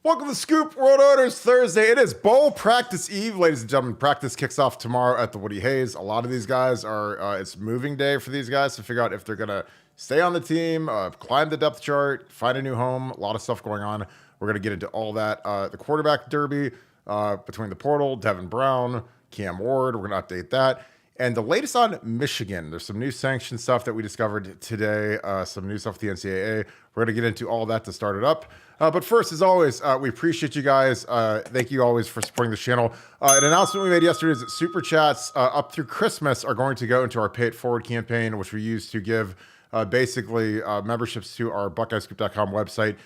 Welcome to Scoop World Owners Thursday. It is bowl practice eve, ladies and gentlemen. Practice kicks off tomorrow at the Woody Hayes. A lot of these guys are, it's moving day for these guys to figure out if they're going to stay on the team, climb the depth chart, find a new home. A lot of stuff going on. We're going to get into all that. The quarterback derby between the portal, Devin Brown, Cam Ward. We're going to update that. And the latest on Michigan. There's some new sanction stuff that we discovered today, some new stuff with the NCAA. We're going to get into all that to start it up. But first, as always, we appreciate you guys. Thank you always for supporting this channel. An announcement we made yesterday is that Super Chats up through Christmas are going to go into our Pay It Forward campaign, which we use to give basically memberships to our BuckeyesScoop.com website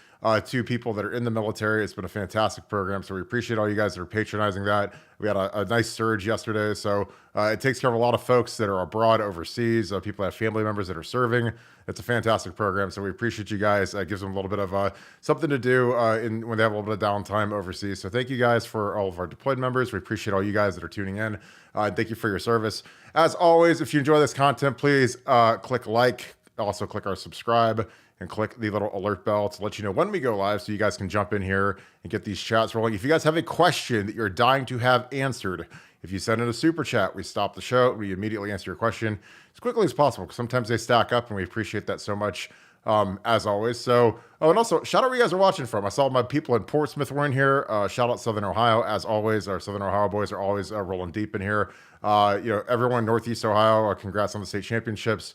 to people that are in the military. It's been a fantastic program, so we appreciate all you guys that are patronizing that. We had a nice surge yesterday, so it takes care of a lot of folks that are abroad, overseas, people that have family members that are serving. It's a fantastic program, so we appreciate you guys. It gives them a little bit of something to do when they have a little bit of downtime overseas. So thank you guys for all of our deployed members. We appreciate all you guys that are tuning in. Thank you for your service. As always, if you enjoy this content, please click like. Also click our subscribe and click the little alert bell to let you know when we go live so you guys can jump in here and get these chats rolling. If you guys have a question that you're dying to have answered, if you send in a super chat, we stop the show. We immediately answer your question as quickly as possible because sometimes they stack up and we appreciate that so much as always. So, and also shout out where you guys are watching from. I saw my people in Portsmouth were in here. Shout out Southern Ohio as always. Our Southern Ohio boys are always rolling deep in here. Everyone Northeast Ohio, congrats on the state championships.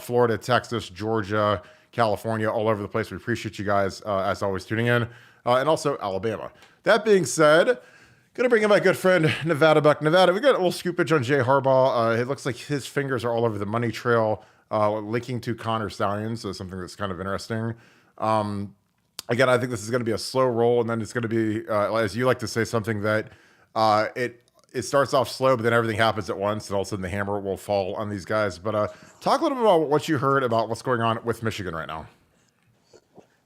Florida, Texas, Georgia, California, all over the place. We appreciate you guys, as always, tuning in. And also Alabama. That being said, going to bring in my good friend, Nevada Buck. Nevada, we got a little scoopage on Jay Harbaugh. It looks like his fingers are all over the money trail, linking to Connor Stallions, so something that's kind of interesting. Again, I think this is going to be a slow roll, and then it's going to be, as you like to say, something that it starts off slow, but then everything happens at once, and all of a sudden the hammer will fall on these guys. But talk a little bit about what you heard about what's going on with Michigan right now.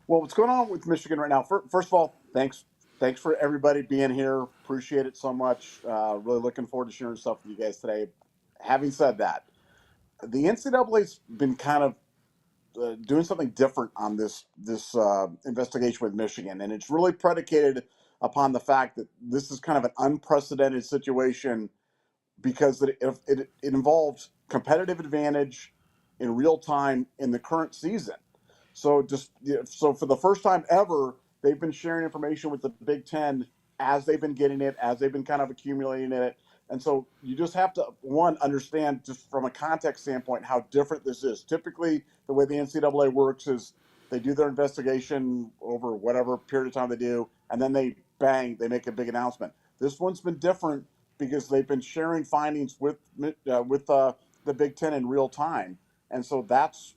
Well, what's going on with Michigan right now? First of all, thanks for everybody being here. Appreciate it so much. Really looking forward to sharing stuff with you guys today. Having said that, the NCAA's been kind of doing something different on this investigation with Michigan, and it's really predicated upon the fact that this is kind of an unprecedented situation because it involves competitive advantage in real time in the current season. So so for the first time ever, they've been sharing information with the Big Ten as they've been getting it, as they've been kind of accumulating it. And so you just have to, one, understand just from a context standpoint how different this is. Typically, the way the NCAA works is they do their investigation over whatever period of time they do, and then they make a big announcement. This one's been different because they've been sharing findings with the Big Ten in real time, and so that's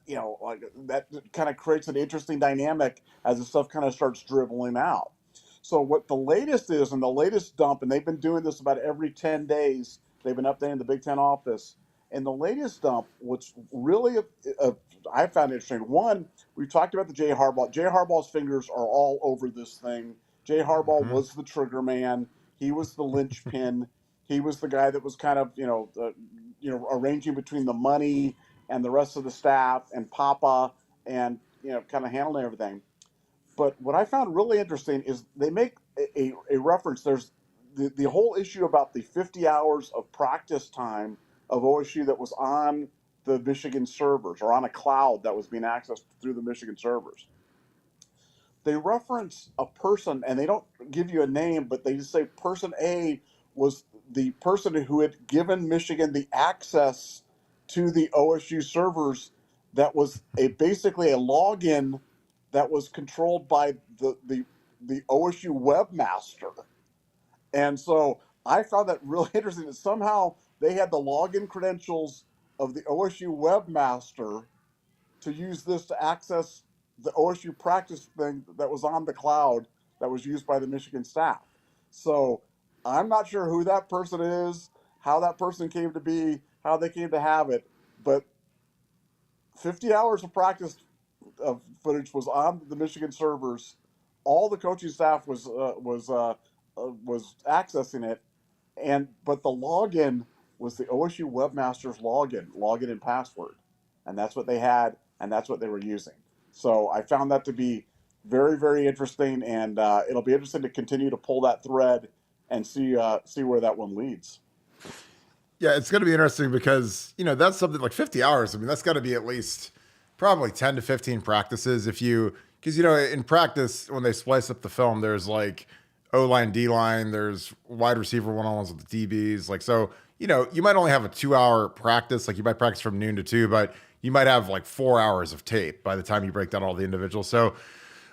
that kind of creates an interesting dynamic as the stuff kind of starts dribbling out. So what the latest is, and the latest dump, and they've been doing this about every 10 days. They've been updating the Big Ten office. And the latest dump, what's really I found interesting. One, we've talked about the Jay Harbaugh. Jay Harbaugh's fingers are all over this thing. Jay Harbaugh was the trigger man. He was the linchpin. He was the guy that was kind of arranging between the money and the rest of the staff and Papa and kind of handling everything. But what I found really interesting is they make a reference. There's the whole issue about the 50 hours of practice time of OSU that was on the Michigan servers or on a cloud that was being accessed through the Michigan servers. They reference a person, and they don't give you a name, but they just say person A was the person who had given Michigan the access to the OSU servers that was basically a login that was controlled by the OSU webmaster. And so I found that really interesting that somehow they had the login credentials of the OSU webmaster to use this to access the OSU practice thing that was on the cloud that was used by the Michigan staff. So I'm not sure who that person is, how that person came to be, how they came to have it, but 50 hours of practice footage was on the Michigan servers. All the coaching staff was accessing it, but the login was the OSU webmaster's login and password, and that's what they had, and that's what they were using. So I found that to be very, very interesting, and it'll be interesting to continue to pull that thread and see where that one leads. Yeah, it's going to be interesting because, that's something like 50 hours. I mean, that's got to be at least probably 10 to 15 practices because, in practice, when they splice up the film, there's like O-line, D-line, there's wide receiver one-on-ones with the DBs. Like, so, you might only have a 2-hour practice. Like, you might practice from noon to 2, but you might have like 4 hours of tape by the time you break down all the individuals. So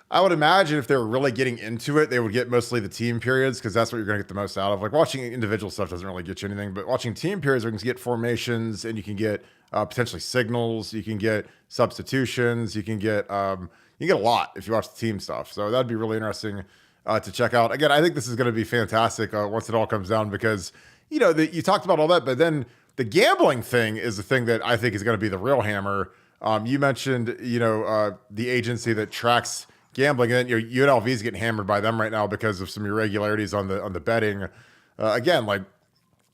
I would imagine if they were really getting into it, they would get mostly the team periods because that's what you're going to get the most out of. Like watching individual stuff doesn't really get you anything, but watching team periods, you can get formations and you can get potentially signals, you can get substitutions, you can get a lot if you watch the team stuff. So that'd be really interesting to check out. Again, I think this is going to be fantastic once it all comes down because you talked about all that, but then the gambling thing is the thing that I think is going to be the real hammer. You mentioned the agency that tracks gambling, and then UNLV is getting hammered by them right now because of some irregularities on the betting. Again, like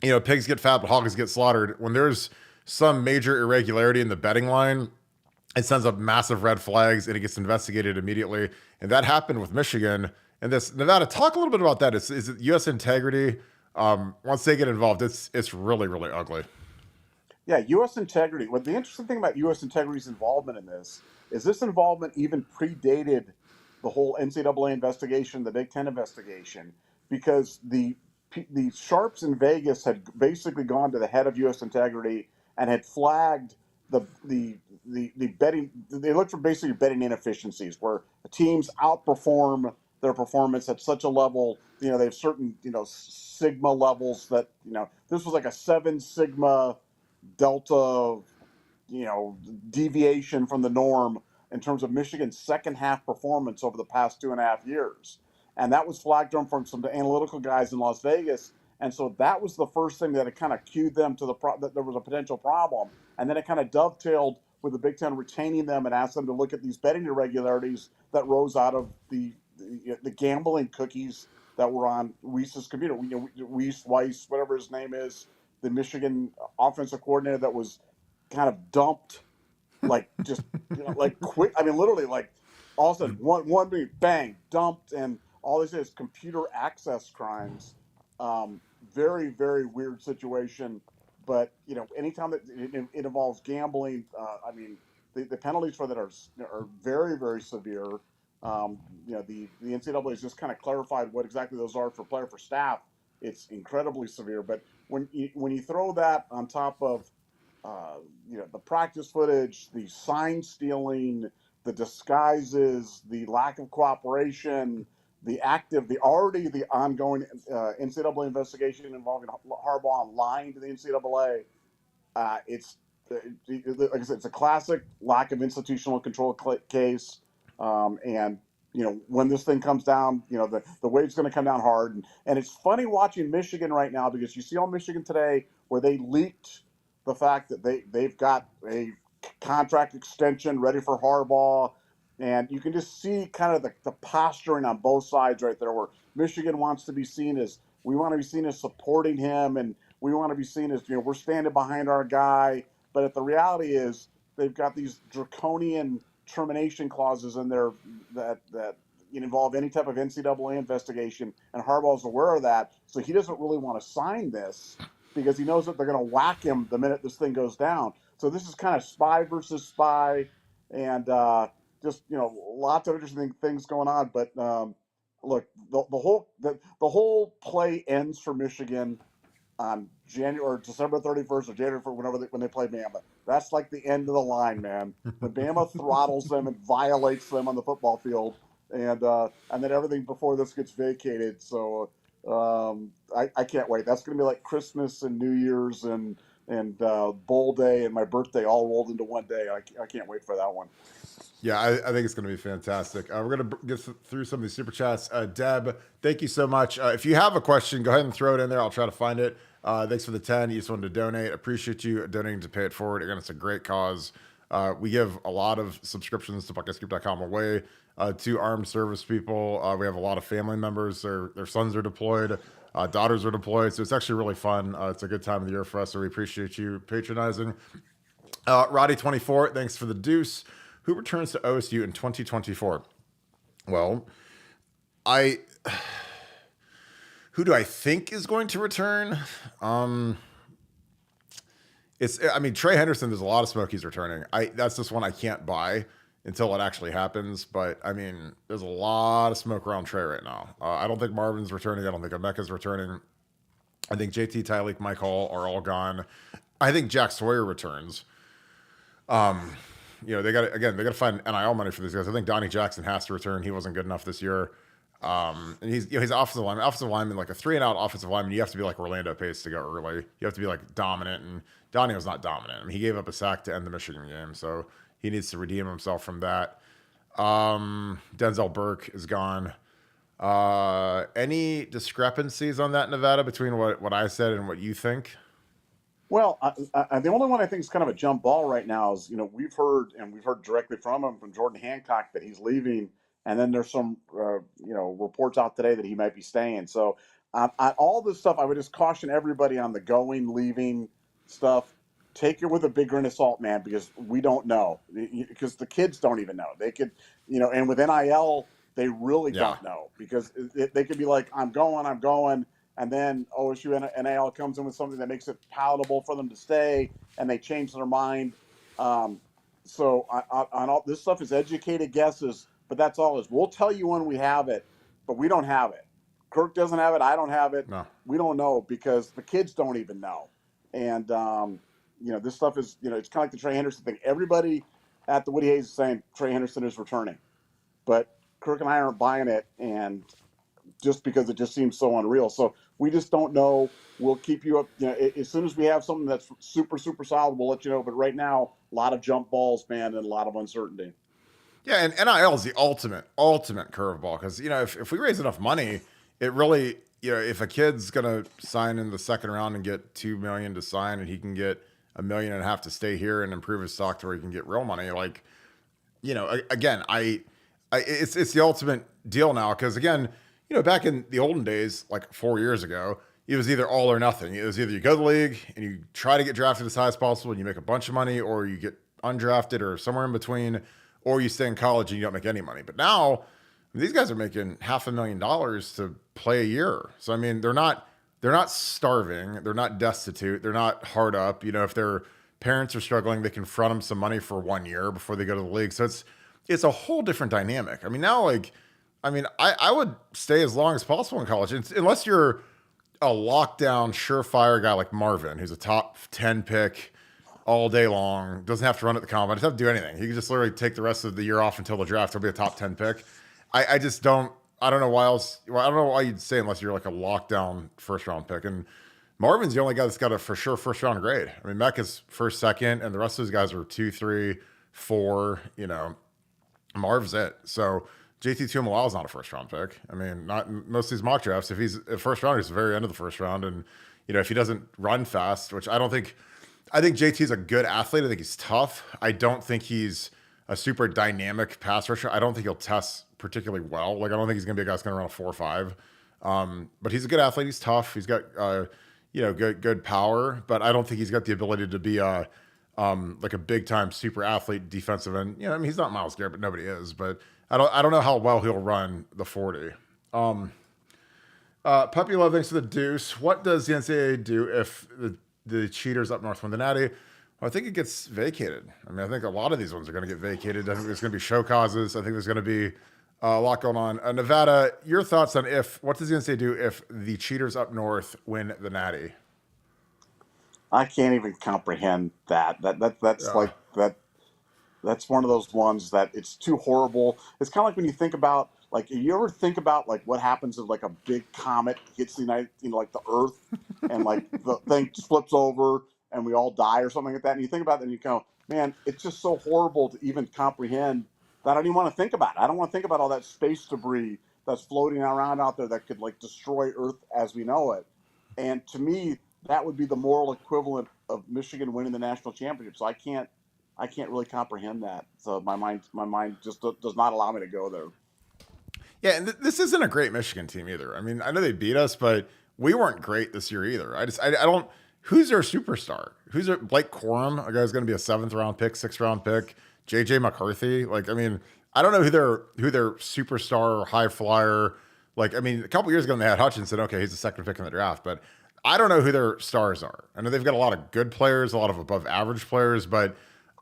pigs get fat, but hogs get slaughtered. When there's some major irregularity in the betting line, it sends up massive red flags and it gets investigated immediately. And that happened with Michigan and this Nevada. Talk a little bit about that. Is it U.S. integrity? Once they get involved, it's really, really ugly. Yeah, U.S. integrity. What the interesting thing about U.S. integrity's involvement in this is this involvement even predated the whole NCAA investigation, the Big Ten investigation, because the sharps in Vegas had basically gone to the head of U.S. integrity and had flagged the betting. They looked for basically betting inefficiencies where the teams outperform their performance at such a level. They have certain sigma levels that this was like a 7 sigma delta, deviation from the norm in terms of Michigan's second half performance over the past 2.5 years. And that was flagged from some analytical guys in Las Vegas. And so that was the first thing that it kind of cued them to that there was a potential problem. And then it kind of dovetailed with the Big Ten retaining them and asked them to look at these betting irregularities that rose out of the gambling cookies that were on Weiss's computer. Weiss, whatever his name is, the Michigan offensive coordinator that was kind of dumped, like just like quick. I mean, literally, like all of a sudden, one beat, bang, dumped, and all this is computer access crimes. Very, very weird situation. But anytime that it involves gambling, I mean, the penalties for that are very, very severe. The NCAA has just kind of clarified what exactly those are for player, for staff. It's incredibly severe. But when you throw that on top of the practice footage, the sign stealing, the disguises, the lack of cooperation, the ongoing NCAA investigation involving Harbaugh lying to the NCAA, like I said, it's a classic lack of institutional control case. And when this thing comes down, the wave's going to come down hard. And it's funny watching Michigan right now because you see on Michigan today where they leaked the fact that they've got a contract extension ready for Harbaugh. And you can just see kind of the posturing on both sides right there, where Michigan wants to be seen as, we want to be seen as supporting him, and we want to be seen as, we're standing behind our guy. But the reality is they've got these draconian termination clauses in there that involve any type of NCAA investigation, and Harbaugh's aware of that, so he doesn't really want to sign this because he knows that they're going to whack him the minute this thing goes down. So this is kind of spy versus spy, and just lots of interesting things going on. But look, the whole play ends for Michigan on December 31st or January 1st, when they play Bama. That's like the end of the line, man. When Bama throttles them and violates them on the football field, and then everything before this gets vacated. So I can't wait. That's going to be like Christmas and New Year's and Bowl Day and my birthday all rolled into one day. I can't wait for that one. Yeah, I think it's going to be fantastic. We're going to get through some of these super chats. Deb, thank you so much. If you have a question, go ahead and throw it in there. I'll try to find it. Thanks for the 10. You just wanted to donate. Appreciate you donating to pay it forward. Again, it's a great cause. We give a lot of subscriptions to BuckeyesGroup.com away to armed service people. We have a lot of family members. Their sons are deployed. Daughters are deployed. So it's actually really fun. It's a good time of the year for us. So we appreciate you patronizing. Roddy24, thanks for the deuce. Who returns to OSU in 2024? Well, I who do I think is going to return? Trey Henderson. There's a lot of smoke he's returning. That's just one I can't buy until it actually happens. But I mean, there's a lot of smoke around Trey right now. I don't think Marvin's returning. I don't think Emeka's returning. I think JT, Tyleek, Mike Hall are all gone. I think Jack Sawyer returns. They got to find NIL money for these guys. I think Donnie Jackson has to return. He wasn't good enough this year. And he's offensive lineman, like a 3-and-out offensive lineman. You have to be like Orlando Pace to go early. You have to be like dominant, and Donnie was not dominant. I mean, he gave up a sack to end the Michigan game, so he needs to redeem himself from that. Denzel Burke is gone. Any discrepancies on that, Nevada, between what I said and what you think? Well, the only one I think is kind of a jump ball right now is, we've heard directly from him, from Jordan Hancock, that he's leaving. And then there's some, reports out today that he might be staying. So all this stuff, I would just caution everybody on the going, leaving stuff. Take it with a big grain of salt, man, because we don't know. Because the kids don't even know. They could, and with NIL, they really don't know, because they could be like, I'm going. And then OSU NIL comes in with something that makes it palatable for them to stay, and they change their mind. So on all this stuff is educated guesses, but that's all. We'll tell you when we have it, but we don't have it. Kirk doesn't have it. I don't have it. No. We don't know, because the kids don't even know. And this stuff is, it's kind of like the Trey Henderson thing. Everybody at the Woody Hayes is saying Trey Henderson is returning, but Kirk and I aren't buying it, and just because it just seems so unreal. So we just don't know. We'll keep you up. As soon as we have something that's super, super solid, we'll let you know. But right now, a lot of jump balls, man, and a lot of uncertainty. Yeah, and NIL is the ultimate curveball, because, if we raise enough money, it really, if a kid's going to sign in the second round and get $2 million to sign, and he can get $1.5 million to stay here and improve his stock to where he can get real money, like, again, it's the ultimate deal now, because, again, back in the olden days, like 4 years ago, it was either all or nothing. It was either you go to the league and you try to get drafted as high as possible and you make a bunch of money, or you get undrafted or somewhere in between, or you stay in college and you don't make any money. But now these guys are making $500,000 to play a year. So, I mean, they're not starving. They're not destitute. They're not hard up. If their parents are struggling, they can front them some money for 1 year before they go to the league. So it's a whole different dynamic. I mean, now, I would stay as long as possible in college, unless you're a lockdown, surefire guy like Marvin, who's a top 10 pick all day long, doesn't have to run at the combine, doesn't have to do anything. He can just literally take the rest of the year off until the draft. He'll be a top 10 pick. I don't know why else. Well, I don't know why you'd say, unless you're like a lockdown first round pick. And Marvin's the only guy that's got a for sure first round grade. I mean, Mech is first, second, and the rest of those guys are 2, 3, 4. Marv's it. So JT Tuimoloau is not a first round pick. I mean, not most of these mock drafts. If he's a first rounder, he's the very end of the first round. And, if he doesn't run fast, which I think JT's a good athlete. I think he's tough. I don't think he's a super dynamic pass rusher. I don't think he'll test particularly well. Like, I don't think he's going to be a guy that's going to run a 4.5. But he's a good athlete. He's tough. He's got, good power, but I don't think he's got the ability to be like a big time super athlete defensive end. He's not Myles Garrett, but nobody is. But I don't know how well he'll run the 40. Puppy Love, thanks for the deuce. What does the NCAA do if the cheaters up north win the Natty? Well, I think it gets vacated. I mean, I think a lot of these ones are going to get vacated. I think there's going to be show causes. I think there's going to be a lot going on. Nevada, your thoughts on what does the NCAA do if the cheaters up north win the Natty? I can't even comprehend that. That's like that. That's one of those ones that it's too horrible. It's kind of like when you think about, like, you ever think about like what happens if like a big comet hits the like the Earth, and like the thing flips over and we all die or something like that. And you think about that and you go, man, it's just so horrible to even comprehend that. I don't even want to think about it. I don't want to think about all that space debris that's floating around out there that could like destroy Earth as we know it. And to me, that would be the moral equivalent of Michigan winning the national championship. So I can't really comprehend that. So my mind just does not allow me to go there. Yeah, and this isn't a great Michigan team either. I mean, I know they beat us, but we weren't great this year either. I don't. Who's their superstar? Who's their Blake Corum, a guy who's going to be a 7th round pick, 6th round pick? JJ McCarthy. Like, I mean, I don't know who their superstar or high flyer. Like, I mean, a couple years ago when they had Hutchinson, okay, he's the second pick in the draft, but I don't know who their stars are. I know they've got a lot of good players, a lot of above average players, but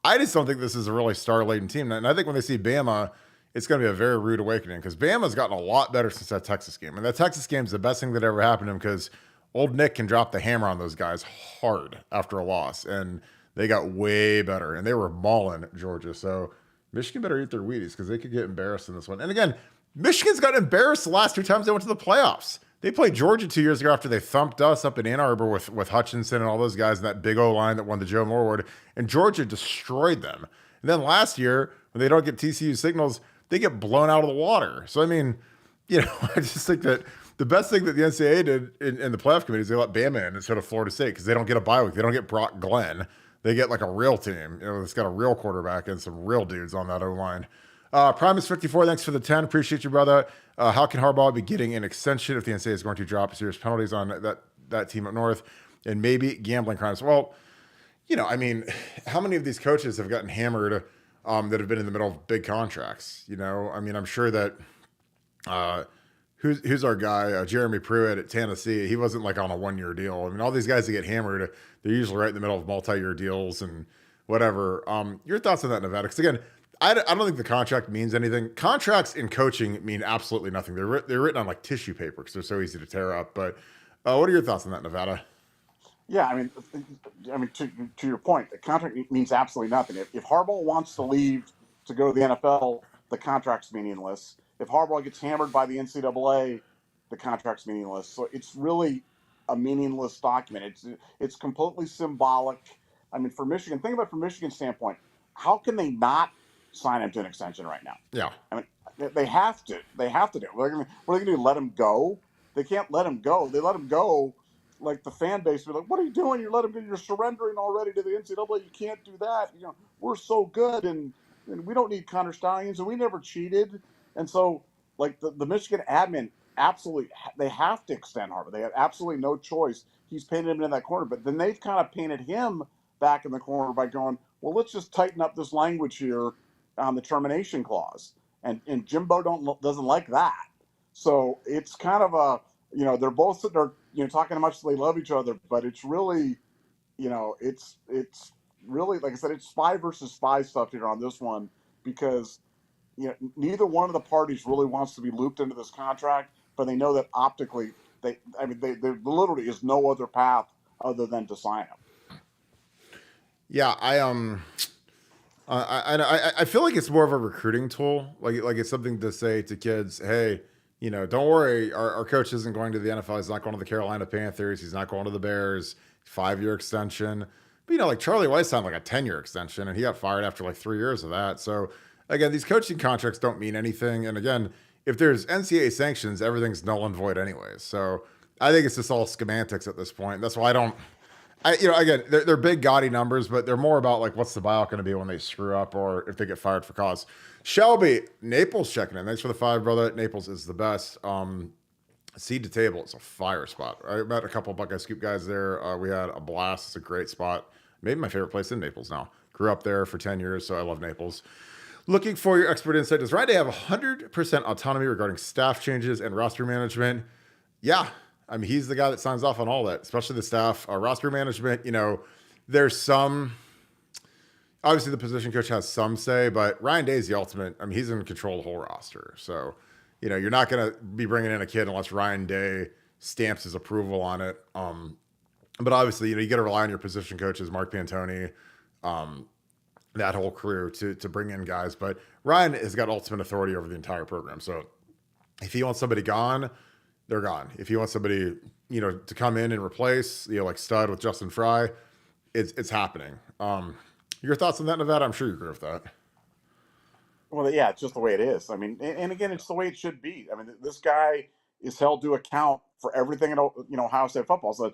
I just don't think this is a really star laden team. And I think when they see Bama, it's going to be a very rude awakening because Bama's gotten a lot better since that Texas game. And that Texas game is the best thing that ever happened to him because old Nick can drop the hammer on those guys hard after a loss. And they got way better and they were mauling Georgia. So Michigan better eat their Wheaties because they could get embarrassed in this one. And again, Michigan's got embarrassed the last 2 times they went to the playoffs. They played Georgia 2 years ago after they thumped us up in Ann Arbor with Hutchinson and all those guys in that big O line that won the Joe Moore Award, and Georgia destroyed them. And then last year, when they don't get TCU signals, they get blown out of the water. So, I mean, I just think that the best thing that the NCAA did in the playoff committee is they let Bama in instead of Florida State because they don't get a bye week. They don't get Brock Glenn. They get like a real team. It's got a real quarterback and some real dudes on that O-line. Primus54, thanks for the 10. Appreciate you, brother. How can Harbaugh be getting an extension if the NCAA is going to drop serious penalties on that team up north and maybe gambling crimes? Well, I mean, how many of these coaches have gotten hammered that have been in the middle of big contracts? I mean, I'm sure that who's our guy, Jeremy Pruitt at Tennessee. He wasn't like on a 1-year deal. I mean, all these guys that get hammered, they're usually right in the middle of multi-year deals and whatever. Your thoughts on that, Nevada? Because again, I don't think the contract means anything. Contracts in coaching mean absolutely nothing. They're written on like tissue paper because they're so easy to tear up. But what are your thoughts on that, Nevada? Yeah, I mean, to your point, the contract means absolutely nothing. If Harbaugh wants to leave to go to the NFL, the contract's meaningless. If Harbaugh gets hammered by the NCAA, the contract's meaningless. So it's really a meaningless document. It's completely symbolic. I mean, for Michigan, think about it from Michigan's standpoint. How can they not sign him to an extension right now? Yeah. I mean, they have to. They have to do it. What are they going to do? Let him go? They can't let him go. They let him go. Like the fan base would be like, what are you doing? You let him go. You're surrendering already to the NCAA. You can't do that. We're so good and we don't need Connor Stallions and we never cheated. And so like the Michigan admin, absolutely, they have to extend Harbaugh. They have absolutely no choice. He's painted him in that corner, but then they've kind of painted him back in the corner by going, well, let's just tighten up this language here on the termination clause. And Jimbo doesn't like that. So it's kind of a, they're both sitting there, talking how much they love each other, but it's really, it's really, like I said, it's spy versus spy stuff here on this one because, neither one of the parties really wants to be looped into this contract, but they know that optically, there literally is no other path other than to sign them. Yeah, I feel like it's more of a recruiting tool. Like it's something to say to kids, hey, don't worry, our coach isn't going to the NFL. He's not going to the Carolina Panthers. He's not going to the Bears. 5-year extension. But, like Charlie Weiss signed like a 10-year extension, and he got fired after like 3 years of that. So, again, these coaching contracts don't mean anything. And, again, if there's NCAA sanctions, everything's null and void anyways. So, I think it's just all semantics at this point. That's why again, they're big, gaudy numbers, but they're more about like what's the buyout going to be when they screw up or if they get fired for cause. Shelby, Naples checking in. Thanks for the 5, brother. Naples is the best. Seed to table, it's a fire spot. I met a couple of Buckeye Scoop guys there. We had a blast. It's a great spot. Maybe my favorite place in Naples now. Grew up there for 10 years, so I love Naples. Looking for your expert insight. Does Ryan Day have 100% autonomy regarding staff changes and roster management? Yeah. I mean, he's the guy that signs off on all that, especially the staff. Roster management, there's some... Obviously, the position coach has some say, but Ryan Day is the ultimate. I mean, he's in control of the whole roster. So, you're not going to be bringing in a kid unless Ryan Day stamps his approval on it. But obviously, you got to rely on your position coaches, Mark Pantoni, that whole crew to bring in guys. But Ryan has got ultimate authority over the entire program. So if he wants somebody gone, they're gone. If he wants somebody, to come in and replace, like stud with Justin Fry, it's happening. Your thoughts on that, Nevada? I'm sure you agree with that. Well, yeah, it's just the way it is. I mean, and again, it's the way it should be. I mean, this guy is held to account for everything in Ohio State football. So,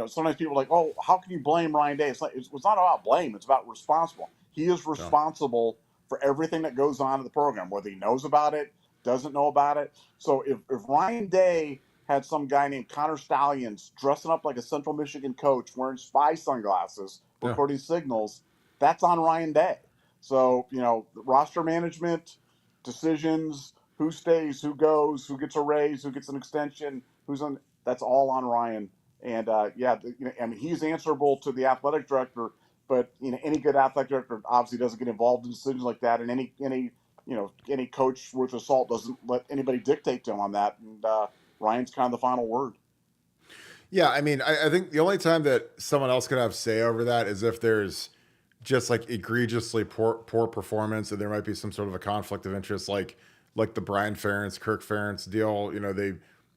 sometimes people are like, oh, how can you blame Ryan Day? It's not about blame. It's about responsible. He is responsible for everything that goes on in the program, whether he knows about it, doesn't know about it. So if Ryan Day had some guy named Connor Stallions dressing up like a Central Michigan coach, wearing spy sunglasses, recording signals, that's on Ryan Day. So, roster management, decisions, who stays, who goes, who gets a raise, who gets an extension, who's on. That's all on Ryan. And I mean, he's answerable to the athletic director, but any good athletic director obviously doesn't get involved in decisions like that, and any coach worth of salt doesn't let anybody dictate to him on that. And Ryan's kind of the final word. Yeah, I mean, I think the only time that someone else could have say over that is if there's just like egregiously poor performance, and there might be some sort of a conflict of interest, like the Brian Ferentz, Kirk Ferentz deal.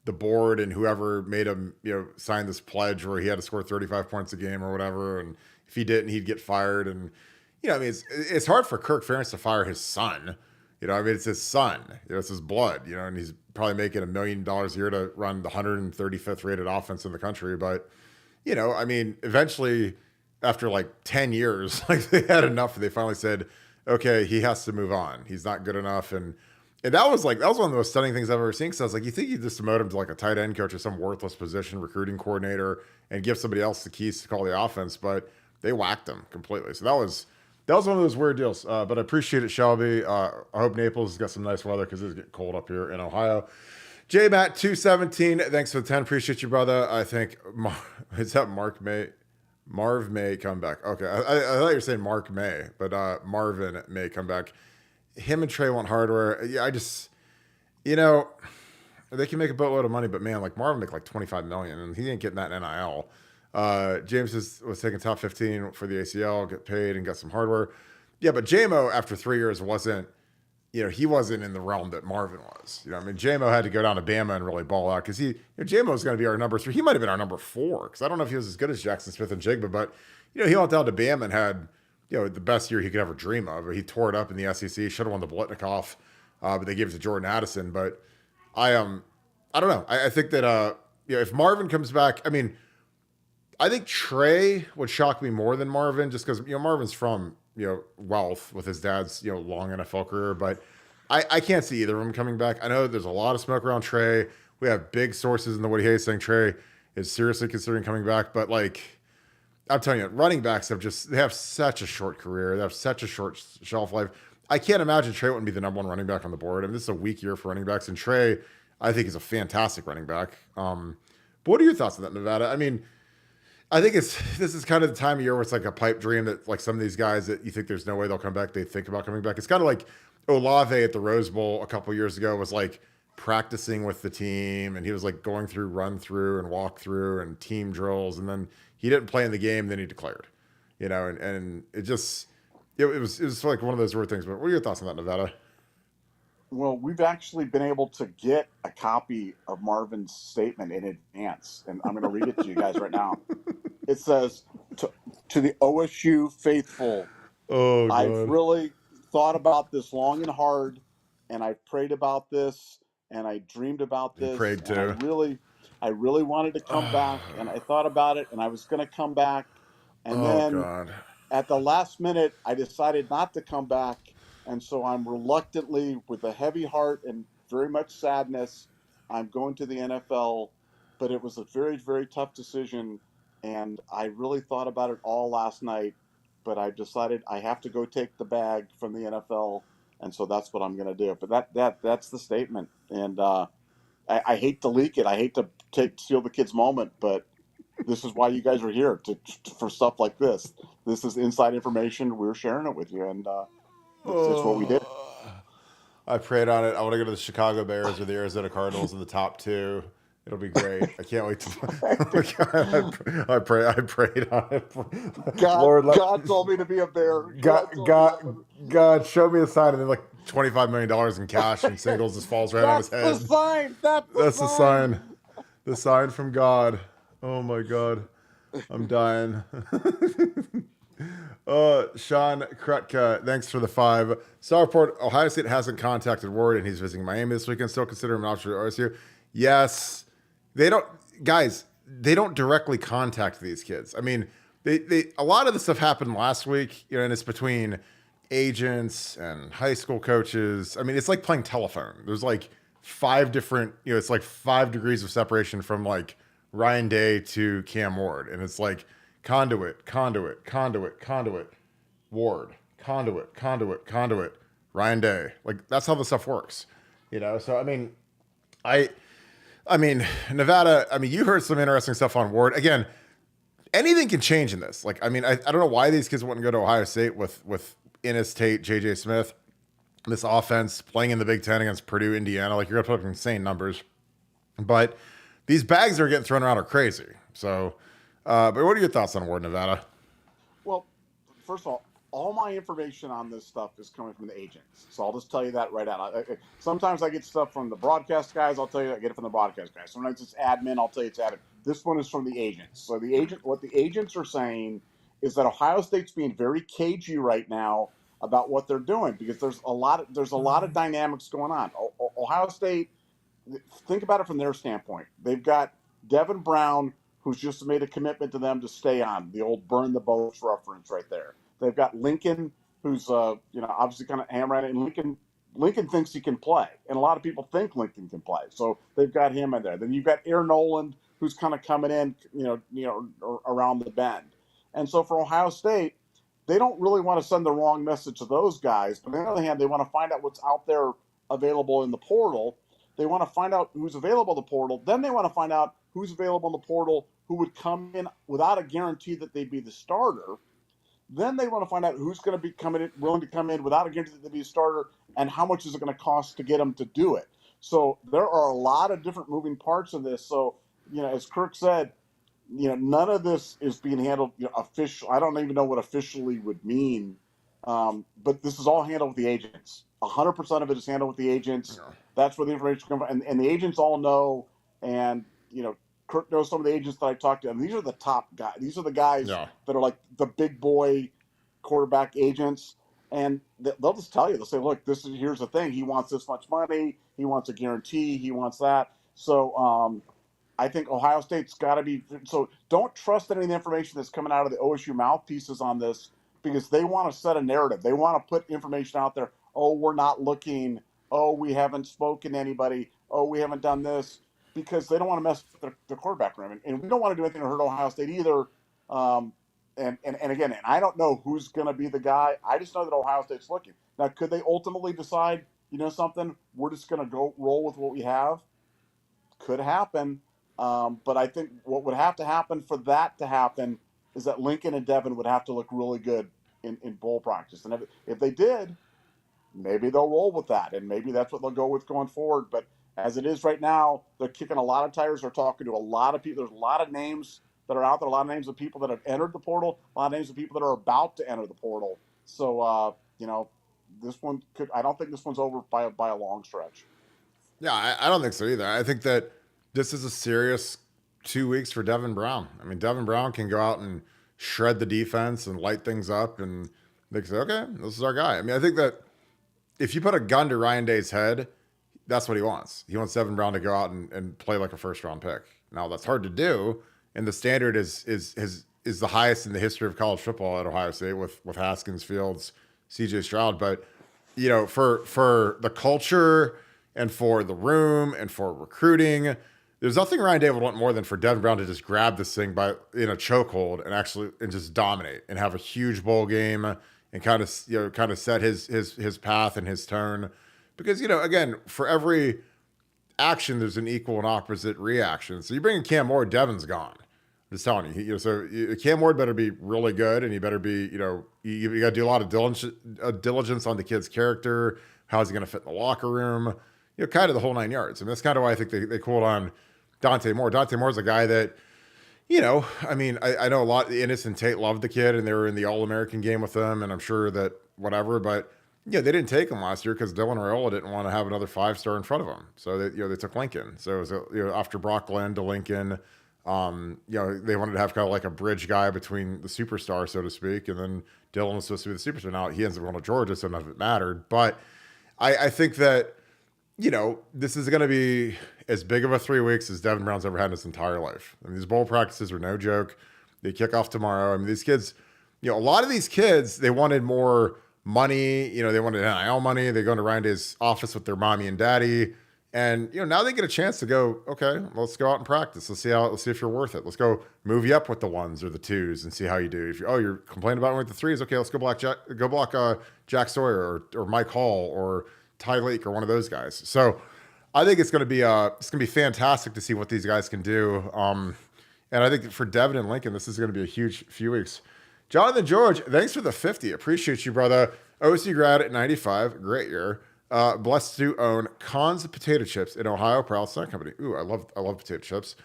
The board and whoever made him, sign this pledge where he had to score 35 points a game or whatever, and if he didn't, he'd get fired. And I mean, it's hard for Kirk Ferentz to fire his son. I mean, it's his son. It's his blood. And he's probably making $1 million a year to run the 135th rated offense in the country. But I mean, eventually, after like 10 years, like they had enough. They finally said, okay, he has to move on. He's not good enough. And that was one of the most stunning things I've ever seen. Because I was like, you think you just demote him to like a tight end coach or some worthless position, recruiting coordinator, and give somebody else the keys to call the offense, but they whacked him completely. So that was one of those weird deals. But I appreciate it, Shelby. I hope Naples has got some nice weather because it's getting cold up here in Ohio. J-Matt 217, thanks for the 10. Appreciate you, brother. I think is that Marv May come back. Okay, I thought you were saying Mark May, but Marvin May come back. Him and Trey want hardware. Yeah, I just, they can make a boatload of money, but man, like Marvin make like $25 million, and he ain't getting that in NIL. James was taking top 15 for the ACL, get paid, and got some hardware. Yeah, but JMO after 3 years wasn't, he wasn't in the realm that Marvin was. I mean, JMO had to go down to Bama and really ball out because JMO was going to be our number 3. He might have been our number 4 because I don't know if he was as good as Jackson Smith and Jigba, but he went down to Bama and had the best year he could ever dream of. He tore it up in the SEC, should have won the Blitnikoff, but they gave it to Jordan Addison. But I don't know. I think that if Marvin comes back, I mean, I think Trey would shock me more than Marvin just because Marvin's from wealth with his dad's long NFL career, but I can't see either of them coming back. I know there's a lot of smoke around Trey. We have big sources in the Woody Hayes saying Trey is seriously considering coming back, but like I'm telling you, running backs they have such a short career. They have such a short shelf life. I can't imagine Trey wouldn't be the number 1 running back on the board. I mean, this is a weak year for running backs, and Trey, I think, is a fantastic running back. But what are your thoughts on that, Nevada? I mean, I think this is kind of the time of year where it's like a pipe dream that like some of these guys that you think there's no way they'll come back, they think about coming back. It's kind of like Olave at the Rose Bowl a couple years ago was like practicing with the team, and he was like going through run through and walk through and team drills, and then he didn't play in the game, then he declared, and it was like one of those weird things. But what are your thoughts on that, Nevada? Well, we've actually been able to get a copy of Marvin's statement in advance, and I'm going to read it to you guys right now. It says, to the OSU faithful, oh, God. I've really thought about this long and hard, and I've prayed about this, and I dreamed about this. You prayed too. I really wanted to come back, and I thought about it, and I was going to come back, and then God. At the last minute, I decided not to come back. And so I'm reluctantly, with a heavy heart and very much sadness, I'm going to the NFL. But it was a very, very tough decision. And I really thought about it all last night. But I decided I have to go take the bag from the NFL. And so that's what I'm going to do. But that's the statement. And I hate to leak it. I hate to steal the kid's moment. But this is why you guys are here, for stuff like this. This is inside information. We're sharing it with you. And it's what we did. I prayed on it. I want to go to the Chicago Bears or the Arizona Cardinals in the top 2. It'll be great. I can't wait to. I prayed on it. God told me to be a Bear. God showed me a sign, and then like $25 million in cash and singles just falls right on his head. That's the sign. That's the sign. The sign from God. Oh my God, I'm dying. Sean Krutka, thanks for the 5. Star Report, Ohio State hasn't contacted Ward, and he's visiting Miami this weekend. Still consider him an option at OSU. Yes. They don't directly contact these kids. I mean, they a lot of the stuff happened last week, and it's between agents and high school coaches. I mean, it's like playing telephone. There's like 5 different, it's like 5 degrees of separation from like Ryan Day to Cam Ward. And it's like conduit, Ward, conduit, Ryan Day. Like, that's how the stuff works, So, I mean, Nevada, you heard some interesting stuff on Ward. Again, anything can change in this. Like, I don't know why these kids wouldn't go to Ohio State with Ennis, Tate, J.J. Smith. This offense playing in the Big Ten against Purdue, Indiana. Like, you're going to put up insane numbers. But these bags that are getting thrown around are crazy. So, but what are your thoughts on Ward, Nevada? Well, first of all my information on this stuff is coming from the agents. So I'll just tell you that right out. Sometimes I get stuff from the broadcast guys. I'll tell you I get it from the broadcast guys. Sometimes it's admin. I'll tell you it's admin. This one is from the agents. So what the agents are saying is that Ohio State's being very cagey right now about what they're doing because there's a lot of dynamics going on. Ohio State, think about it from their standpoint. They've got Devin Brown, who's just made a commitment to them to stay on, the old burn the boats reference right there. They've got Lincoln, who's obviously kind of hammering it, and Lincoln thinks he can play, and a lot of people think Lincoln can play, so they've got him in there. Then you've got Aaron Noland, who's kind of coming in, around the bend. And so for Ohio State, they don't really want to send the wrong message to those guys, but on the other hand, they want to find out what's out there available in the portal. They want to find out who's available in the portal. Then they want to find out who's available in the portal who would come in without a guarantee that they'd be the starter. Then they want to find out who's going to be willing to come in without a guarantee that they'd be a starter, and how much is it going to cost to get them to do it. So there are a lot of different moving parts of this. So, as Kirk said, none of this is being handled official. I don't even know what officially would mean, but this is all handled with the agents. 100% of it is handled with the agents. Yeah. That's where the information comes from, and the agents all know. And Kirk knows some of the agents that I talked to, and these are the top guys. These are the guys that are like the big boy quarterback agents, and they'll just tell you. They'll say, "Look, here's the thing. He wants this much money. He wants a guarantee. He wants that." So I think Ohio State's got to be. So don't trust any of the information that's coming out of the OSU mouthpieces on this, because they want to set a narrative. They want to put information out there. Oh, we're not looking. Oh, we haven't spoken to anybody. Oh, we haven't done this. Because they don't want to mess with the quarterback room. And we don't want to do anything to hurt Ohio State either. And again, I don't know who's going to be the guy. I just know that Ohio State's looking. Now, could they ultimately decide, something, we're just going to go roll with what we have? Could happen. But I think what would have to happen for that to happen is that Lincoln and Devin would have to look really good in bowl practice. And if they did, maybe they'll roll with that. And maybe that's what they'll go with going forward. But as it is right now, they're kicking a lot of tires. They're talking to a lot of people. There's a lot of names that are out there, a lot of names of people that have entered the portal, a lot of names of people that are about to enter the portal. So, this one I don't think this one's over by a long stretch. Yeah, I don't think so either. I think that this is a serious 2 weeks for Devin Brown. Devin Brown can go out and shred the defense and light things up, and they can say, okay, this is our guy. I think that if you put a gun to Ryan Day's head, that's what he wants. He wants Devin Brown to go out and play like a first-round pick. Now, that's hard to do, and the standard is the highest in the history of college football at Ohio State with Haskins, Fields, C.J. Stroud. But, for the culture and for the room and for recruiting, there's nothing Ryan Day would want more than for Devin Brown to just grab this thing in a chokehold and just dominate and have a huge bowl game and kind of set his path and his tone. Because, again, for every action, there's an equal and opposite reaction. So you bring in Cam Ward, Devin's gone. I'm just telling you. Cam Ward better be really good, and he better be, you got to do a lot of diligence on the kid's character. How's he going to fit in the locker room? Kind of the whole 9 yards. That's kind of why I think they called on Dante Moore. Dante Moore's a guy that, I know a lot. Ennis and Tate loved the kid, and they were in the All-American game with them, and I'm sure that whatever, but yeah, they didn't take him last year because Dylan Raiola didn't want to have another 5-star in front of him. So they took Lincoln. So it was after Brock Glenn to Lincoln, they wanted to have kind of like a bridge guy between the superstar, so to speak. And then Dylan was supposed to be the superstar. Now he ends up going to Georgia, so none of it mattered. But I think that, this is going to be as big of a 3 weeks as Devin Brown's ever had in his entire life. These bowl practices are no joke. They kick off tomorrow. These kids, a lot of these kids, they wanted more money, they wanted NIL money. They go into Ryan Day's office with their mommy and daddy, And now they get a chance to go, okay, let's go out and practice. Let's see if you're worth it. Let's go move you up with the ones or the twos and see how you do. If you're complaining about with the threes, okay, let's go block Jack Sawyer or Mike Hall or Ty Lake or one of those guys. So I think it's gonna be fantastic to see what these guys can do. And I think for Devin and Lincoln, this is gonna be a huge few weeks. Jonathan George, thanks for the 50. Appreciate you, brother. OSU grad at 95, great year. Blessed to own Cons Potato Chips in Ohio, proud snack company. Ooh, I love potato chips.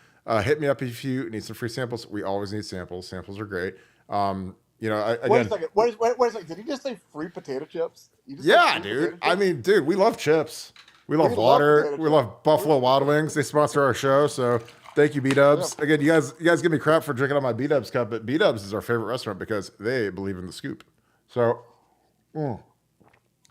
Hit me up if you need some free samples. We always need samples. Samples are great. Again, wait a second. Wait a second. Did he just say free potato chips? Yeah, dude. I mean, dude, we love chips. We love water. We love Buffalo Wild Wings. They sponsor our show, so thank you, B-Dubs. Yeah. Again, you guys give me crap for drinking on my B-Dubs cup, but B-Dubs is our favorite restaurant because they believe in the scoop. So,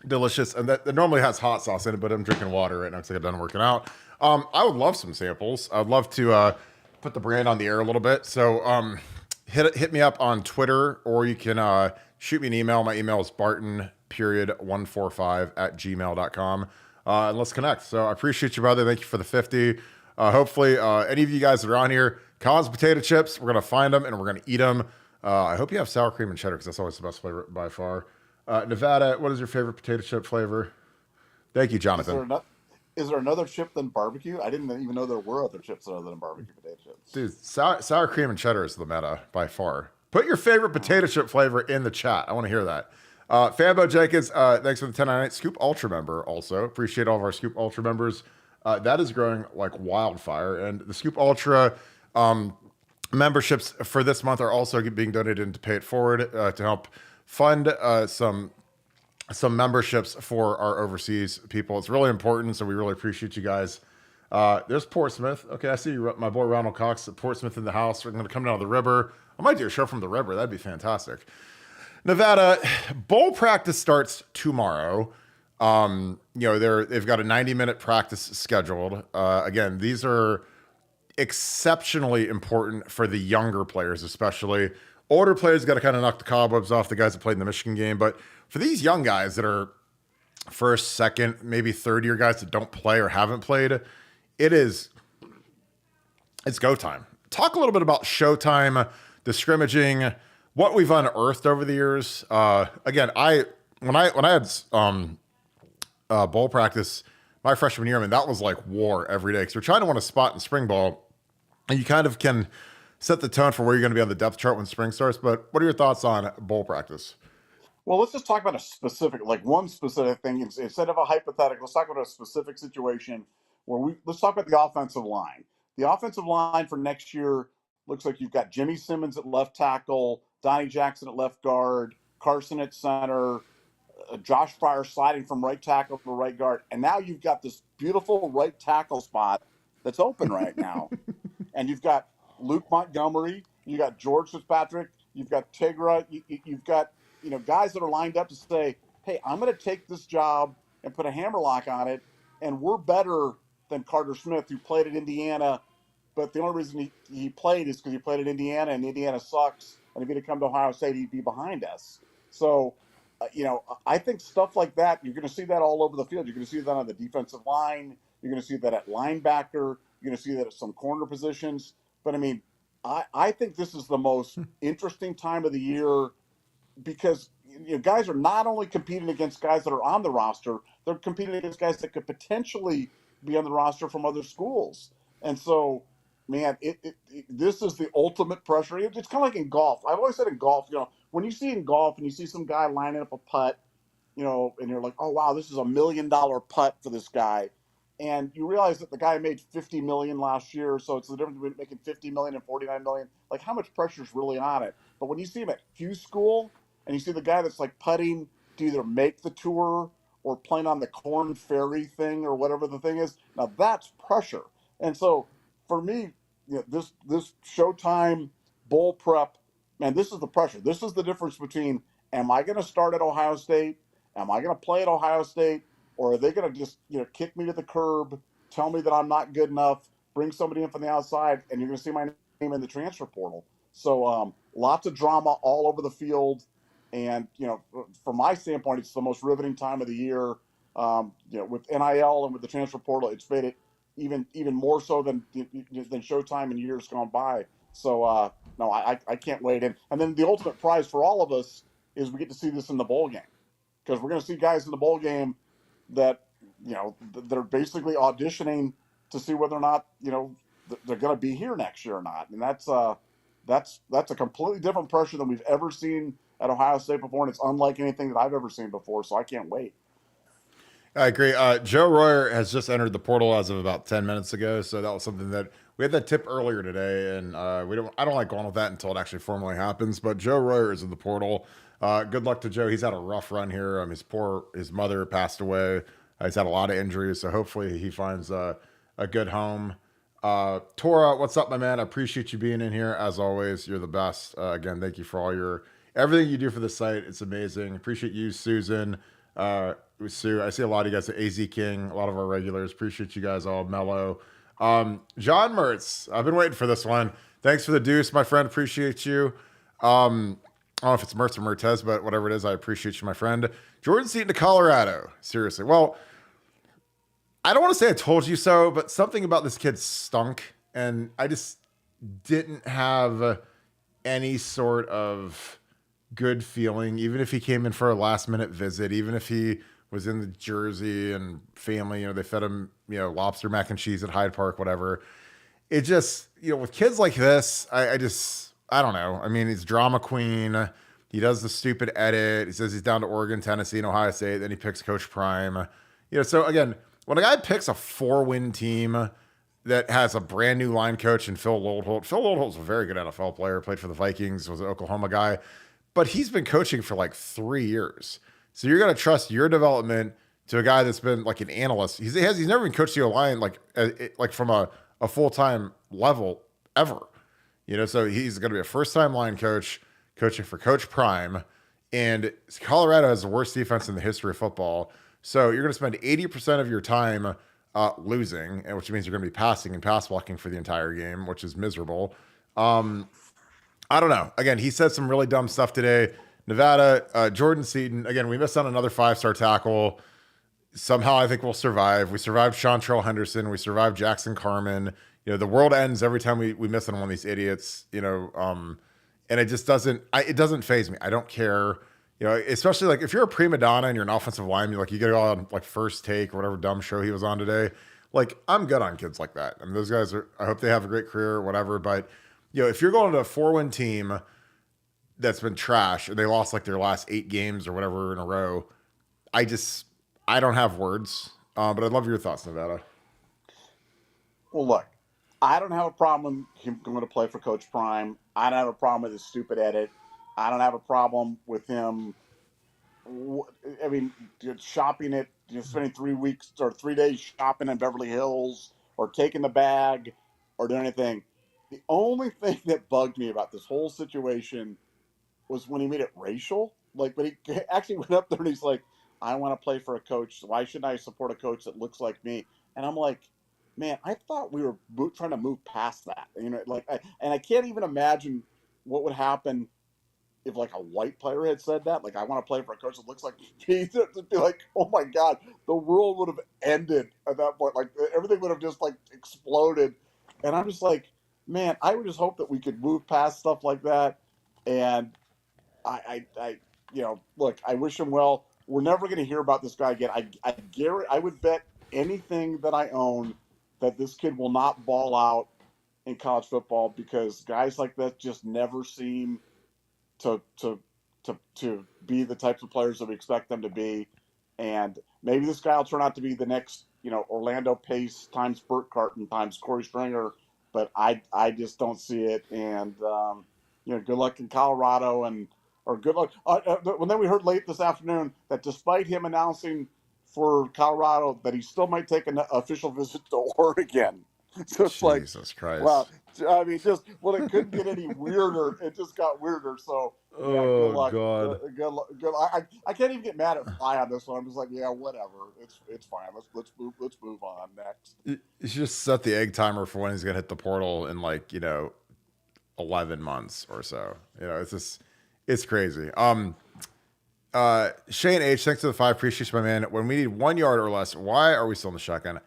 delicious. And that normally has hot sauce in it, but I'm drinking water right now because I got done working out. I would love some samples. I'd love to put the brand on the air a little bit. So hit me up on Twitter, or you can shoot me an email. My email is barton145@gmail.com. And let's connect. So I appreciate you, brother. Thank you for the 50. Hopefully, any of you guys that are on here, Cons potato chips, we're going to find them and we're going to eat them. I hope you have sour cream and cheddar because that's always the best flavor by far. Nevada, what is your favorite potato chip flavor? Thank you, Jonathan. Is there another chip than barbecue? I didn't even know there were other chips other than barbecue potato chips. Dude, sour cream and cheddar is the meta by far. Put your favorite potato chip flavor in the chat. I want to hear that. Fanbo Jenkins, thanks for the 1098 Scoop Ultra member also. Appreciate all of our Scoop Ultra members. That is growing like wildfire. And the Scoop Ultra memberships for this month are also being donated into Pay It Forward to help fund some memberships for our overseas people. It's really important, so we really appreciate you guys. There's Portsmouth. Okay, I see you, my boy Ronald Cox at Portsmouth in the house. We're going to come down to the river. I might do a show from the river. That'd be fantastic. Nevada, bowl practice starts tomorrow. They've got a 90-minute practice scheduled. Again, these are exceptionally important for the younger players, especially. Older players got to kind of knock the cobwebs off, the guys that played in the Michigan game. But for these young guys that are first, second, maybe third-year guys that don't play or haven't played, it's go time. Talk a little bit about showtime, the scrimmaging, what we've unearthed over the years. Again, when I had bowl practice my freshman year, I mean, that was like war every day because we're trying to win a spot in spring ball, and you kind of can set the tone for where you're going to be on the depth chart when spring starts. But what are your thoughts on bowl practice? Well, let's just talk about one specific thing instead of a hypothetical. Let's talk about a specific situation where let's talk about the offensive line. The offensive line for next year looks like you've got Jimmy Simmons at left tackle, Donnie Jackson at left guard, Carson at center, Josh Pryor sliding from right tackle to right guard. And now you've got this beautiful right tackle spot that's open right now. And you've got Luke Montgomery, you got George Fitzpatrick, you've got Tigra, you've got guys that are lined up to say, hey, I'm going to take this job and put a hammerlock on it, and we're better than Carter Smith, who played at Indiana, but the only reason he played is because he played at Indiana, and Indiana sucks, and if he'd have come to Ohio State, he'd be behind us. So, I think stuff like that, you're going to see that all over the field. You're going to see that on the defensive line. You're going to see that at linebacker. You're going to see that at some corner positions. But, I mean, I think this is the most interesting time of the year because guys are not only competing against guys that are on the roster, they're competing against guys that could potentially be on the roster from other schools. And so, man, this is the ultimate pressure. It's kind of like in golf. I've always said in golf, when you see in golf and you see some guy lining up a putt, and you're like, oh, wow, this is $1 million putt for this guy. And you realize that the guy made $50 million last year, so it's the difference between making $50 million and $49 million. Like, how much pressure is really on it? But when you see him at Q School and you see the guy that's like putting to either make the tour or playing on the Corn Ferry thing or whatever the thing is, now that's pressure. And so for me, this Showtime bowl prep, man, this is the pressure. This is the difference between, am I going to start at Ohio State? Am I going to play at Ohio State? Or are they going to just, kick me to the curb, tell me that I'm not good enough, bring somebody in from the outside, and you're going to see my name in the transfer portal. So lots of drama all over the field. And, from my standpoint, it's the most riveting time of the year. With NIL and with the transfer portal, it's made it even more so than Showtime in years gone by. So no, I can't wait. And then the ultimate prize for all of us is we get to see this in the bowl game, because we're going to see guys in the bowl game that that are basically auditioning to see whether or not they're going to be here next year or not. And that's a completely different pressure than we've ever seen at Ohio State before, and it's unlike anything that I've ever seen before. So I can't wait. I agree. Joe Royer has just entered the portal as of about 10 minutes ago. So that was something that we had that tip earlier today, and I don't like going with that until it actually formally happens. But Joe Royer is in the portal. Good luck to Joe. He's had a rough run here. His mother passed away. He's had a lot of injuries, so hopefully he finds a good home. Tora, what's up, my man? I appreciate you being in here as always. You're the best. Again, thank you for everything you do for the site. It's amazing. Appreciate you, Susan. Sue, I see a lot of you guys at AZ King, a lot of our regulars. Appreciate you guys all. Mellow. John Mertz, I've been waiting for this one. Thanks for the deuce, my friend. Appreciate you. I don't know if it's Mertz or Mertez, but whatever it is, I appreciate you, my friend. Jordan Seaton to Colorado. Seriously. Well, I don't want to say I told you so, but something about this kid stunk, and I just didn't have any sort of good feeling, even if he came in for a last minute visit, even if he was in the jersey and family, they fed him, lobster mac and cheese at Hyde Park, whatever. It just, with kids like this, I don't know. I mean, he's drama queen. He does the stupid edit. He says he's down to Oregon, Tennessee, and Ohio State. Then he picks Coach Prime. So again, when a guy picks a 4-win team that has a brand new line coach and Phil Loadholt, a very good NFL player, played for the Vikings, was an Oklahoma guy, but he's been coaching for like 3 years. So you're going to trust your development to a guy that's been like an analyst. He's never been coached to a line like from a full-time level ever. So he's going to be a first-time line coach, coaching for Coach Prime. And Colorado has the worst defense in the history of football. So you're going to spend 80% of your time losing, which means you're going to be passing and pass blocking for the entire game, which is miserable. I don't know. Again, he said some really dumb stuff today. Nevada, Jordan Seaton. Again, we missed on another 5-star tackle. Somehow I think we'll survive. We survived Chantrell Henderson. We survived Jackson Carman. The world ends every time we miss on one of these idiots, and it just doesn't faze me. I don't care. Especially like if you're a prima donna and you're an offensive lineman, you get it all on like First Take or whatever dumb show he was on today. Like, I'm good on kids like that. I mean, those guys I hope they have a great career or whatever. But, if you're going to a 4-win team that's been trash and they lost like their last 8 games or whatever in a row, I don't have words. But I'd love your thoughts, Nevada. Well, look, I don't have a problem with him going to play for Coach Prime. I don't have a problem with his stupid edit. I don't have a problem with him. I mean, shopping it, spending 3 weeks or 3 days shopping in Beverly Hills or taking the bag or doing anything. The only thing that bugged me about this whole situation was when he made it racial. Like, when he actually went up there and he's like, I want to play for a coach. Why shouldn't I support a coach that looks like me? And I'm like, man, I thought we were trying to move past that. I can't even imagine what would happen if like a white player had said that. Like, I want to play for a coach that looks like me. To be like, oh my God, the world would have ended at that point. Like, everything would have just like exploded. And I'm just like, man, I would just hope that we could move past stuff like that. And I look, I wish him well. We're never going to hear about this guy again. I would bet anything that I own that this kid will not ball out in college football, because guys like that just never seem to be the types of players that we expect them to be. And maybe this guy will turn out to be the next, Orlando Pace times Burt Carton times Corey Stringer, but I just don't see it. And good luck in Colorado, or good luck. And then we heard late this afternoon that despite him announcing for Colorado that he still might take an official visit to Oregon. So it's Jesus Christ. Well, I mean, it couldn't get any weirder. It just got weirder. So, yeah, good luck. God. Good luck. I can't even get mad at Fly on this one. I'm just like, yeah, whatever. It's fine. Let's move on next. You should just set the egg timer for when he's gonna hit the portal in 11 months or so. It's crazy. Shane H, thanks to the 5. Appreciate you, my man. When we need 1 yard or less, why are we still in the shotgun?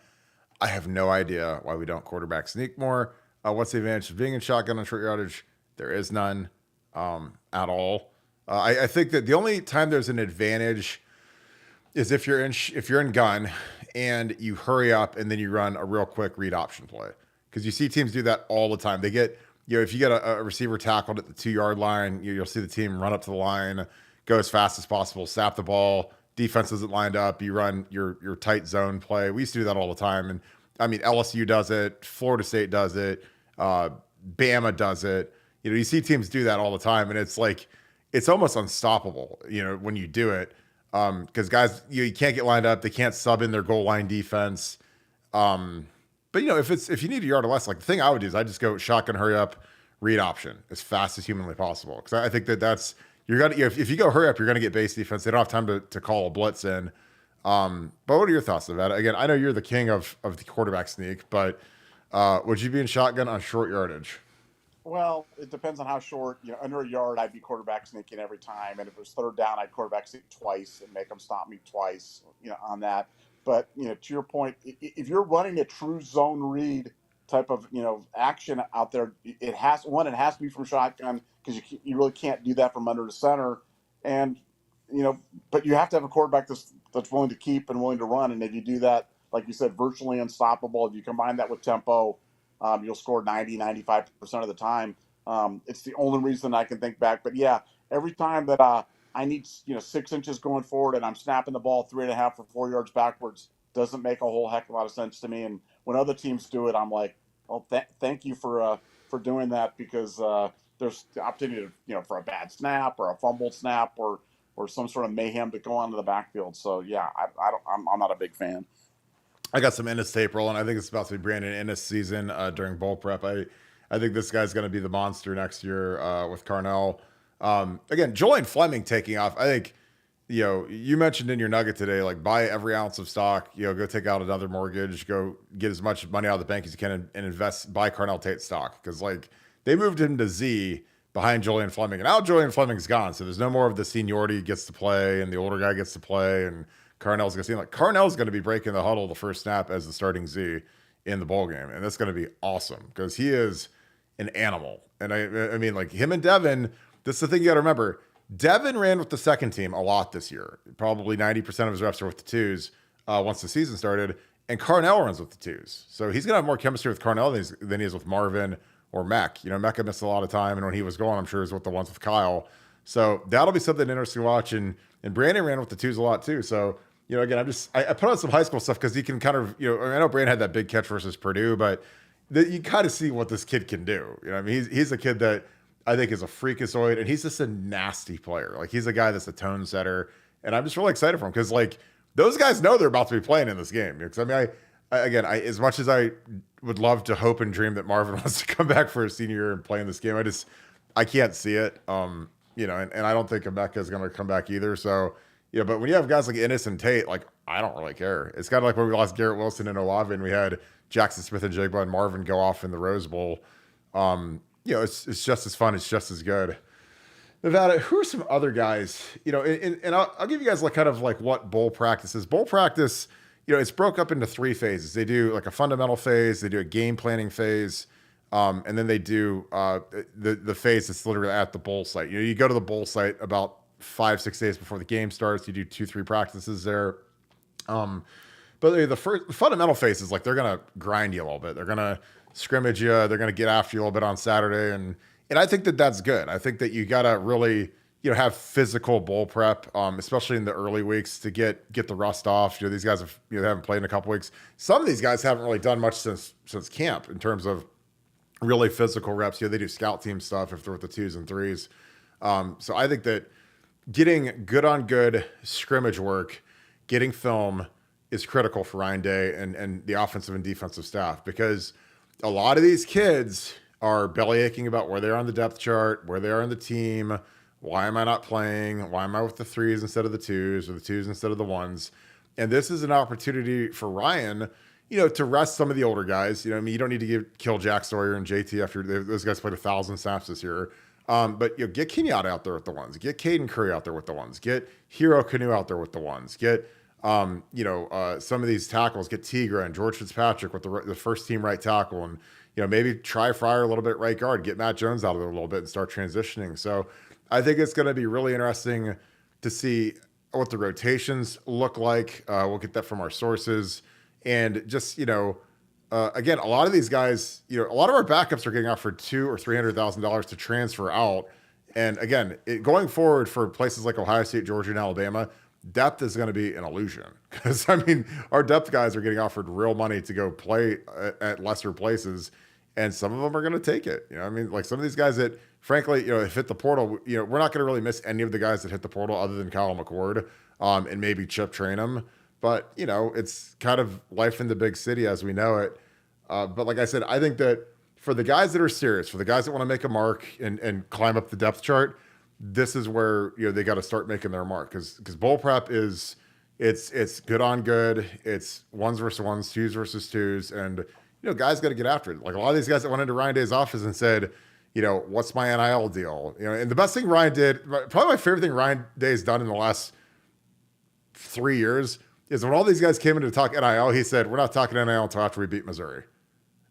I have no idea why we don't quarterback sneak more. What's the advantage of being in shotgun on short yardage? There is none at all. I think that the only time there's an advantage is if you're in gun and you hurry up and then you run a real quick read option play, because you see teams do that all the time. They get, if you get a receiver tackled at the 2 yard line, you'll see the team run up to the line, go as fast as possible, snap the ball. Defense isn't lined up. You run your tight zone play. We used to do that all the time. And I mean, LSU does it. Florida State does it. Bama does it. You see teams do that all the time. And it's like, it's almost unstoppable, when you do it. Because guys, you can't get lined up. They can't sub in their goal line defense. But if you need a yard or less, like the thing I would do is I just go shotgun, hurry up, read option as fast as humanly possible. Because I think that's, if you go hurry up, you're gonna get base defense. They don't have time to call a blitz in. But what are your thoughts of that? Again, I know you're the king of the quarterback sneak, but would you be in shotgun on short yardage? Well, it depends on how short. Under a yard, I'd be quarterback sneaking every time, and if it was third down, I'd quarterback sneak twice and make them stop me twice. On that. But to your point, if you're running a true zone read type of action out there, it has to be from shotgun, because you really can't do that from under the center, and but you have to have a quarterback that's willing to keep and willing to run, and if you do that, like you said, virtually unstoppable. If you combine that with tempo, you'll score 95% of the time. It's the only reason I can think back. But yeah, every time that I need 6 inches going forward and I'm snapping the ball 3.5 or 4 yards backwards, doesn't make a whole heck of a lot of sense to me. And when other teams do it, I'm like, well, thank you for doing that, because there's the opportunity to, for a bad snap or a fumbled snap or some sort of mayhem to go onto the backfield. So yeah, I'm not a big fan. I got some Ennis tape rolling. I think it's about to be Brandon Ennis season during bowl prep. I think this guy's going to be the monster next year with Carnell. Again, Julian Fleming taking off. I think, you mentioned in your nugget today, like buy every ounce of stock, go take out another mortgage, go get as much money out of the bank as you can and invest, buy Carnell Tate stock. Because like they moved him to Z behind Julian Fleming, and now Julian Fleming's gone. So there's no more of the seniority gets to play and the older guy gets to play, and Carnell's going to seem like Carnell's going to be breaking the huddle the first snap as the starting Z in the bowl game. And that's going to be awesome because he is an animal. And I mean, like him and Devin, this is the thing you got to remember. Devin ran with the second team a lot this year. Probably 90% of his reps are with the twos once the season started. And Carnell runs with the twos. So he's going to have more chemistry with Carnell than he is with Marvin or Mech. Mecca missed a lot of time. And when he was going, I'm sure he was with the ones with Kyle. So that'll be something interesting to watch. And Brandon ran with the twos a lot too. So, again, I put on some high school stuff because you can kind of, I know Brandon had that big catch versus Purdue, but you kind of see what this kid can do. I mean, he's a kid that I think is a freakazoid, and he's just a nasty player. Like, he's a guy that's a tone setter, and I'm just really excited for him because, like, those guys know they're about to be playing in this game. Because, I mean, I as much as I would love to hope and dream that Marvin wants to come back for his senior year and play in this game, I can't see it. And I don't think Emeka is going to come back either. So, but when you have guys like Ennis and Tate, like, I don't really care. It's kind of like when we lost Garrett Wilson and Olave, and we had Jackson Smith and Jigba and Marvin go off in the Rose Bowl. It's just as fun. It's just as good. Nevada, who are some other guys? And I'll give you guys like kind of like what bowl practice is. Bowl practice, it's broke up into 3 phases. They do like a fundamental phase, they do a game planning phase, and then they do the phase that's literally at the bowl site. You go to the bowl site about 5-6 days before the game starts. You do 2-3 practices there. But the fundamental phase is like they're gonna grind you a little bit. They're gonna scrimmage you. They're gonna get after you a little bit on Saturday, and I think that that's good. I think that you gotta really have physical bowl prep, especially in the early weeks to get the rust off. These guys have they haven't played in a couple weeks. Some of these guys haven't really done much since camp in terms of really physical reps. They do scout team stuff if they're with the 2s and 3s. So I think that getting good on good scrimmage work, getting film is critical for Ryan Day and the offensive and defensive staff, because a lot of these kids are belly aching about where they are on the depth chart, where they are in the team. Why am I not playing? Why am I with the 3s instead of the 2s, or the 2s instead of the 1s? And this is an opportunity for Ryan, to rest some of the older guys. You don't need to kill Jack Sawyer and JT after those guys played 1,000 snaps this year. But get Kenyatta out there with the ones, get Caden Curry out there with the ones, get Hero Canoe out there with the ones, get some of these tackles, get Tigra and George Fitzpatrick with the first team right tackle, and maybe try Fryer a little bit right guard, get Matt Jones out of there a little bit and start transitioning. So I think it's going to be really interesting to see what the rotations look like. We'll get that from our sources, and just again, a lot of these guys, a lot of our backups are getting offered $200,000 or $300,000 to transfer out. And again, going forward for places like Ohio State, Georgia, and Alabama, depth is going to be an illusion, because our depth guys are getting offered real money to go play at lesser places, and some of them are going to take it. Like some of these guys that, frankly, have hit the portal. We're not going to really miss any of the guys that hit the portal other than Kyle McCord, and maybe Chip Trainum. But it's kind of life in the big city as we know it. But like I said, I think that for the guys that are serious, for the guys that want to make a mark and climb up the depth chart, this is where they got to start making their mark, because bowl prep is it's good on good, it's ones versus ones, twos versus twos, and guys got to get after it. Like a lot of these guys that went into Ryan Day's office and said, what's my NIL deal? And the best thing Ryan did, probably my favorite thing Ryan Day's done in the last 3 years, is when all these guys came in to talk NIL, he said, we're not talking NIL until after we beat Missouri.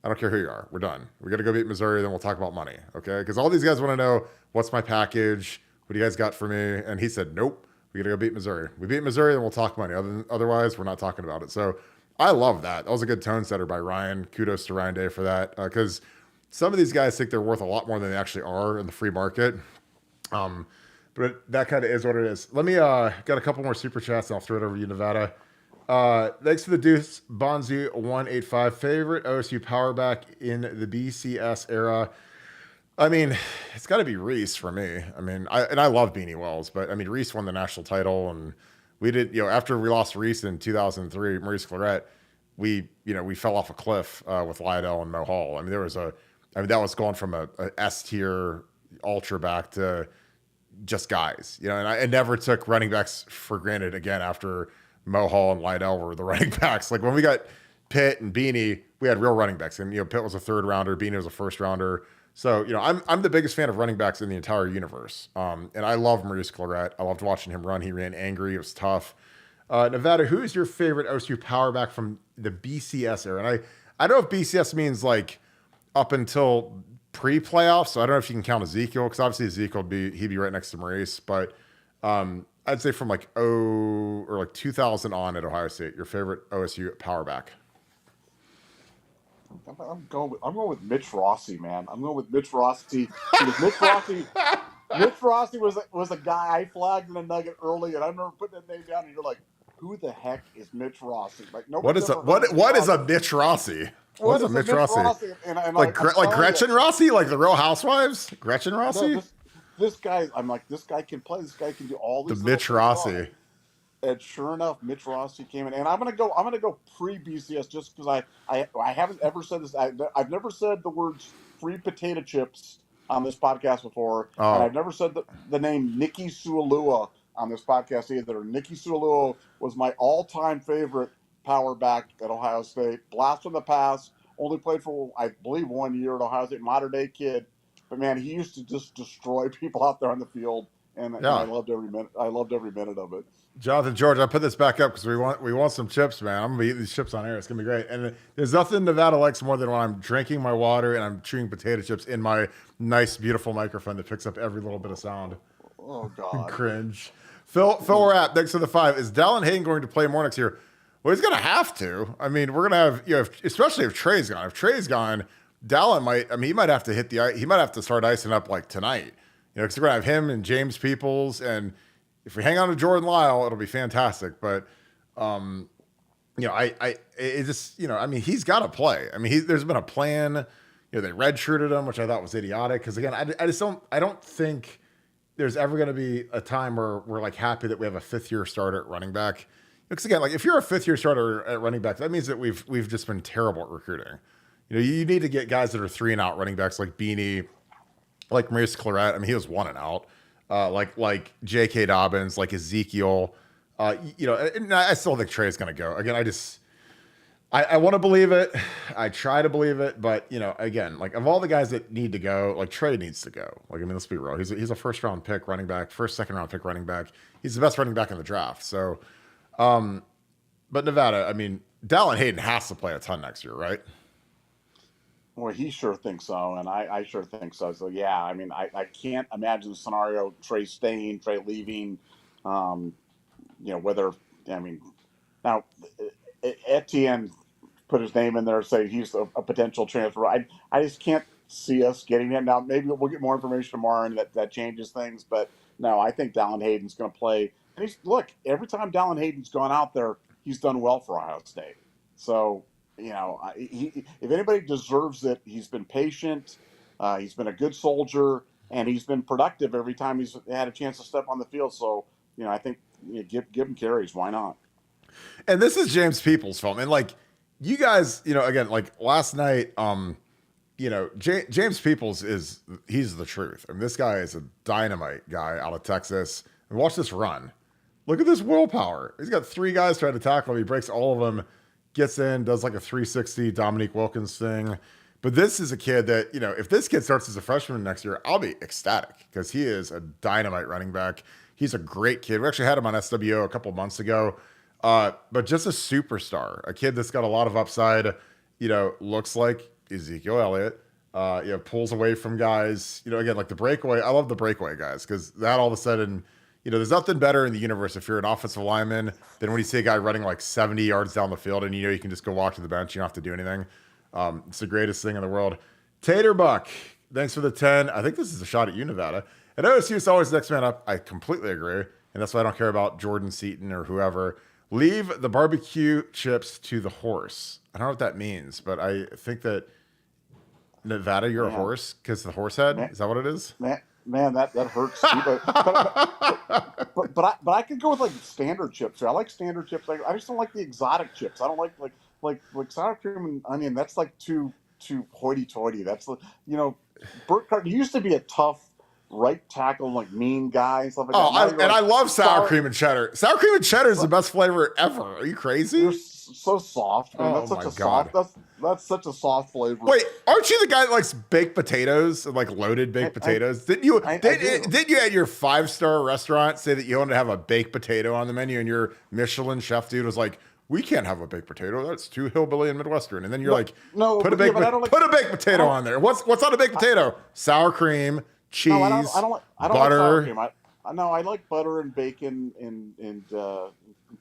I don't care who you are. We're done. We got to go beat Missouri, then we'll talk about money, okay? Because all these guys want to know, what's my package? What do you guys got for me? And he said, nope, we got to go beat Missouri. We beat Missouri, then we'll talk money. Otherwise, we're not talking about it. So I love that. That was a good tone setter by Ryan. Kudos to Ryan Day for that, because some of these guys think they're worth a lot more than they actually are in the free market. But that kind of is what it is. Let me got a couple more super chats, and I'll throw it over to you, Nevada. Thanks for the Deuce Bonzi 185. Favorite OSU power back in the BCS era? It's got to be Reese for me. I love Beanie Wells, but Reese won the national title, and we did. After we lost Reese in 2003, Maurice Claret, we fell off a cliff with Lydell and Mo Hall. That was going from a S tier ultra back to just guys. And I never took running backs for granted again after Mo Hall and Lydell were the running backs. Like when we got Pitt and Beanie, we had real running backs. And Pitt was a third rounder, Beanie was a first rounder. So I'm the biggest fan of running backs in the entire universe. And I love Maurice Claret. I loved watching him run. He ran angry. It was tough. Nevada, who is your favorite OSU power back from the BCS era? And I don't know if BCS means like up until pre-playoffs. So I don't know if you can count Ezekiel, because obviously Ezekiel he'd be right next to Maurice. But I'd say from like 2000 on at Ohio State, your favorite OSU power back. I'm going with Mitch Rossi, man. I'm going with Mitch Rossi. Mitch Rossi was a guy I flagged in a nugget early, and I remember putting that name down, and you're like, who the heck is Mitch Rossi? Like, what is a Mitch Rossi? What is a Mitch Rossi? And like Gretchen Rossi, like the Real Housewives? Gretchen Rossi? No, this guy, I'm like, this guy can play. This guy can do all this. The Mitch Rossi. And sure enough, Mitch Rossi came in, and I'm gonna go pre-BCS just because I haven't ever said this. I've never said the words free potato chips on this podcast before, and I've never said the name Nikki Sualua on this podcast either. Nikki Sualua was my all-time favorite power back at Ohio State. Blast from the past. Only played for, I believe, 1 year at Ohio State. Modern-day kid, but man, he used to just destroy people out there on the field, and I loved every minute. I loved every minute of it. Jonathan George, I put this back up because we want some chips, man. I'm gonna be eating these chips on air. It's gonna be great. And there's nothing Nevada likes more than when I'm drinking my water and I'm chewing potato chips in my nice, beautiful microphone that picks up every little bit of sound. Oh God, cringe. Phil Rapp, thanks for the 5. Is Dallin Hayden going to play more next year? Well, he's gonna have to. We're gonna have especially if Trey's gone. If Trey's gone, Dallin might. He might have to hit the. He might have to start icing up like tonight. Because we're gonna have him and James Peoples, and if we hang on to Jordan Lyle, it'll be fantastic. But, he's got to play. There's been a plan. They redshirted him, which I thought was idiotic. Because again, I don't think there's ever going to be a time where we're like happy that we have a 5th-year starter at running back. Because again, like if you're a 5th-year starter at running back, that means that we've just been terrible at recruiting. You need to get guys that are 3 and out running backs like Beanie, like Maurice Claret. He was 1 and out. Like J.K. Dobbins, like Ezekiel, and I still think Trey's going to go. Again, I want to believe it. I try to believe it, but again, like of all the guys that need to go, like Trey needs to go. Like, I mean, let's be real. He's a first round pick running back, second round pick running back. He's the best running back in the draft. So, but Nevada, I mean, Dallin Hayden has to play a ton next year, right? Well, he sure thinks so, and I sure think so. So yeah, I mean, I can't imagine the scenario Trey staying, Trey leaving. Whether I mean now Etienne put his name in there, say he's a potential transfer. I just can't see us getting him. Now maybe we'll get more information tomorrow, and that changes things. But no, I think Dallin Hayden's going to play. And every time Dallin Hayden's gone out there, he's done well for Ohio State. So if anybody deserves it, he's been patient. He's been a good soldier, and he's been productive every time he's had a chance to step on the field. So I think give him carries. Why not? And this is James Peoples' film. And like you guys, again, like last night, James Peoples he's the truth. I mean, this guy is a dynamite guy out of Texas. And watch this run. Look at this willpower. He's got 3 guys trying to tackle him. He breaks all of them, gets in, does like a 360 Dominique Wilkins thing. But this is a kid that, if this kid starts as a freshman next year, I'll be ecstatic because he is a dynamite running back. He's a great kid. We actually had him on SWO a couple months ago. But just a superstar, a kid that's got a lot of upside, looks like Ezekiel Elliott, pulls away from guys, again, like the breakaway. I love the breakaway guys because that all of a sudden, there's nothing better in the universe if you're an offensive lineman than when you see a guy running like 70 yards down the field and you can just go walk to the bench. You don't have to do anything. It's the greatest thing in the world. Tater Buck, thanks for the 10. I think this is a shot at you, Nevada. And OSU is always next man up. I completely agree. And that's why I don't care about Jordan Seaton or whoever. Leave the barbecue chips to the horse. I don't know what that means, but I think that Nevada, you're a horse because the horse head. Is that what it is? Man, that hurts too. But I could go with like standard chips. I like standard chips. I just don't like the exotic chips. I don't like sour cream and onion. That's like too hoity-toity. That's Burt Carter used to be a tough right tackle, like mean guy and stuff like that. I love sour cream and cheddar. Sour cream and cheddar is the best flavor ever. Are you crazy? You're so soft, man. Oh my God. That's such a soft flavor. Wait, aren't you the guy that likes baked potatoes and like loaded baked potatoes? Didn't you at your 5-star restaurant say that you wanted to have a baked potato on the menu and your Michelin chef dude was like, we can't have a baked potato. That's too hillbilly and Midwestern. And then you're put a baked potato on there. What's on a baked potato? Sour cream, cheese, I don't butter. Like sour cream. I like butter and bacon and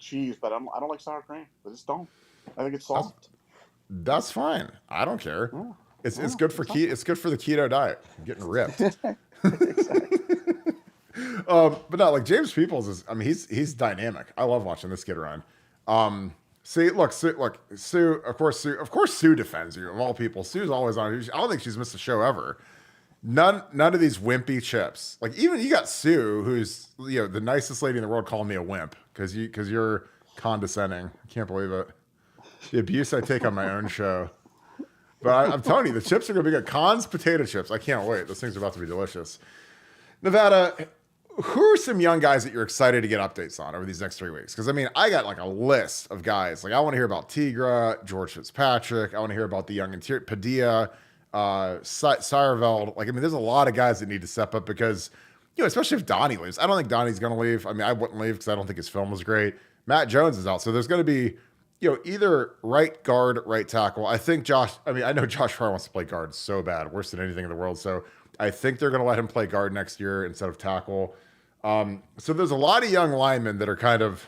cheese, but I don't like sour cream. I just don't. I think it's soft. That's fine. I don't care. Oh, it's good for it's good for the keto diet. I'm getting ripped. But no, like James Peoples is. I mean, he's dynamic. I love watching this kid run. Sue. Of course, Sue defends you of all people. Sue's always on. I don't think she's missed a show ever. None of these wimpy chips. Like even you got Sue, who's the nicest lady in the world, calling me a wimp because you're condescending. I can't believe it. The abuse I take on my own show. But I'm telling you, the chips are going to be good. Conn's potato chips. I can't wait. Those things are about to be delicious. Nevada, who are some young guys that you're excited to get updates on over these next 3 weeks? Because, I mean, I got like a list of guys. Like, I want to hear about Tigra, George Fitzpatrick. I want to hear about the young interior, Padilla, Sireveld. Like, I mean, there's a lot of guys that need to step up because, especially if Donnie leaves. I don't think Donnie's going to leave. I mean, I wouldn't leave because I don't think his film was great. Matt Jones is out. So there's going to be, either right guard, right tackle. I know Josh Pryor wants to play guard so bad, worse than anything in the world. So I think they're going to let him play guard next year instead of tackle. So there's a lot of young linemen that are kind of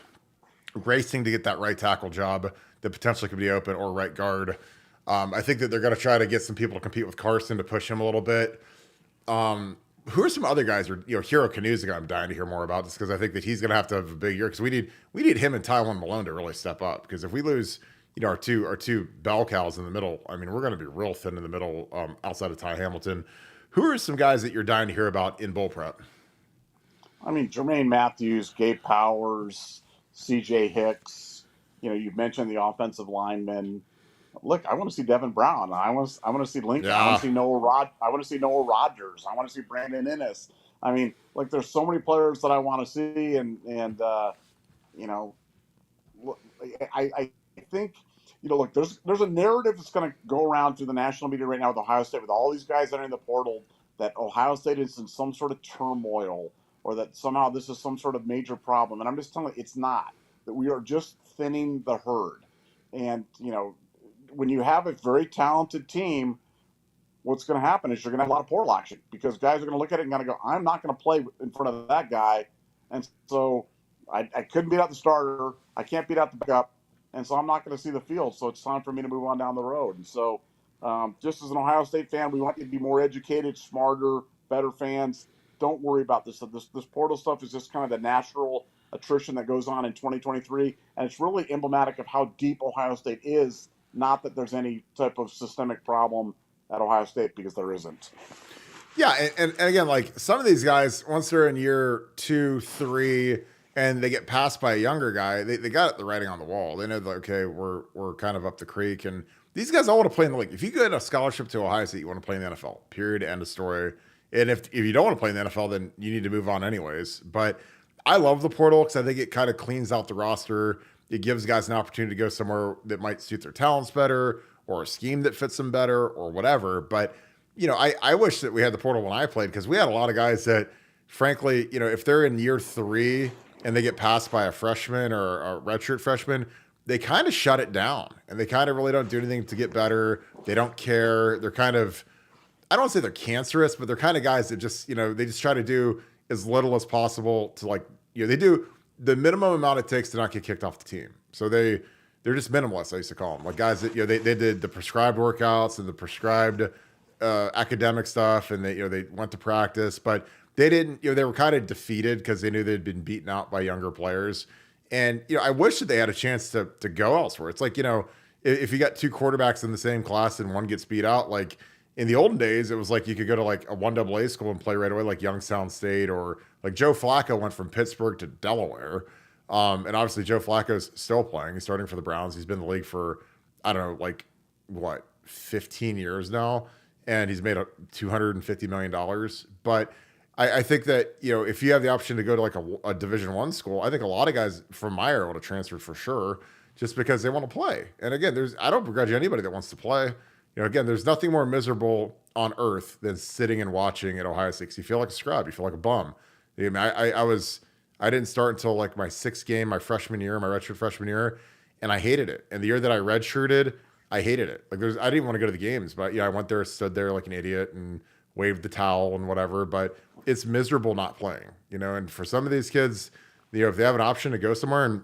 racing to get that right tackle job that potentially could be open, or right guard. I think that they're going to try to get some people to compete with Carson to push him a little bit. Who are some other guys? Or Hero Canu's a guy I'm dying to hear more about, just because I think that he's going to have a big year, because we need him and Tywan Malone to really step up. Because if we lose, our two bell cows in the middle, I mean, we're going to be real thin in the middle outside of Ty Hamilton. Who are some guys that you're dying to hear about in bowl prep? I mean, Jermaine Matthews, Gabe Powers, C.J. Hicks. You've mentioned the offensive linemen. Look, I want to see Devin Brown. I want to see Lincoln. Yeah. I want to see Noah Rogers. I want to see Brandon Innes. I mean, like, there's so many players that I want to see, and I think look, there's a narrative that's going to go around through the national media right now with Ohio State, with all these guys entering the portal, that Ohio State is in some sort of turmoil, or that somehow this is some sort of major problem. And I'm just telling you, it's not. That we are just thinning the herd. And, when you have a very talented team, what's going to happen is you're going to have a lot of portal action, because guys are going to look at it and going to go, I'm not going to play in front of that guy. And so I couldn't beat out the starter. I can't beat out the backup. And so I'm not going to see the field. So it's time for me to move on down the road. And so just as an Ohio State fan, we want you to be more educated, smarter, better fans. Don't worry about this. This portal stuff is just kind of the natural attrition that goes on in 2023. And it's really emblematic of how deep Ohio State is, not that there's any type of systemic problem at Ohio State, because there isn't. Yeah, and again, like some of these guys, once they're in year 2, 3, and they get passed by a younger guy, they got the writing on the wall. They know that, okay, we're kind of up the creek, and these guys all want to play in the league. If you get a scholarship to Ohio State, you want to play in the NFL. Period. End of story. And if you don't want to play in the NFL, then you need to move on anyways. But I love the portal because I think it kind of cleans out the roster. It gives guys an opportunity to go somewhere that might suit their talents better, or a scheme that fits them better, or whatever. But I wish that we had the portal when I played, because we had a lot of guys that, frankly, if they're in year 3 and they get passed by a freshman or a redshirt freshman, they kind of shut it down, and they kind of really don't do anything to get better. They don't care. They're kind of, I don't want to say they're cancerous, but they're kind of guys that just, they just try to do as little as possible to they do the minimum amount it takes to not get kicked off the team. So they're just minimalists, I used to call them. Like guys that, they did the prescribed workouts and the prescribed academic stuff, and they went to practice, but they didn't, they were kind of defeated because they knew they'd been beaten out by younger players. And, I wish that they had a chance to go elsewhere. It's like, if you got 2 quarterbacks in the same class and one gets beat out, like in the olden days, it was like you could go to like a 1AA school and play right away, like Youngstown State, or like Joe Flacco went from Pittsburgh to Delaware. And obviously Joe Flacco's still playing. He's starting for the Browns. He's been in the league for, I don't know, 15 years now. And he's made $250 million. But I think that, if you have the option to go to like a Division I school, I think a lot of guys from my era would have transferred for sure, just because they want to play. And again, I don't begrudge anybody that wants to play. Again, there's nothing more miserable on earth than sitting and watching at Ohio State. You feel like a scrub. You feel like a bum. I didn't start until like my 6th game, my freshman year, my redshirt freshman year, and I hated it. And the year that I redshirted, I hated it. Like I didn't want to go to the games, but I went there, stood there like an idiot, and waved the towel and whatever. But it's miserable not playing, And for some of these kids, if they have an option to go somewhere, and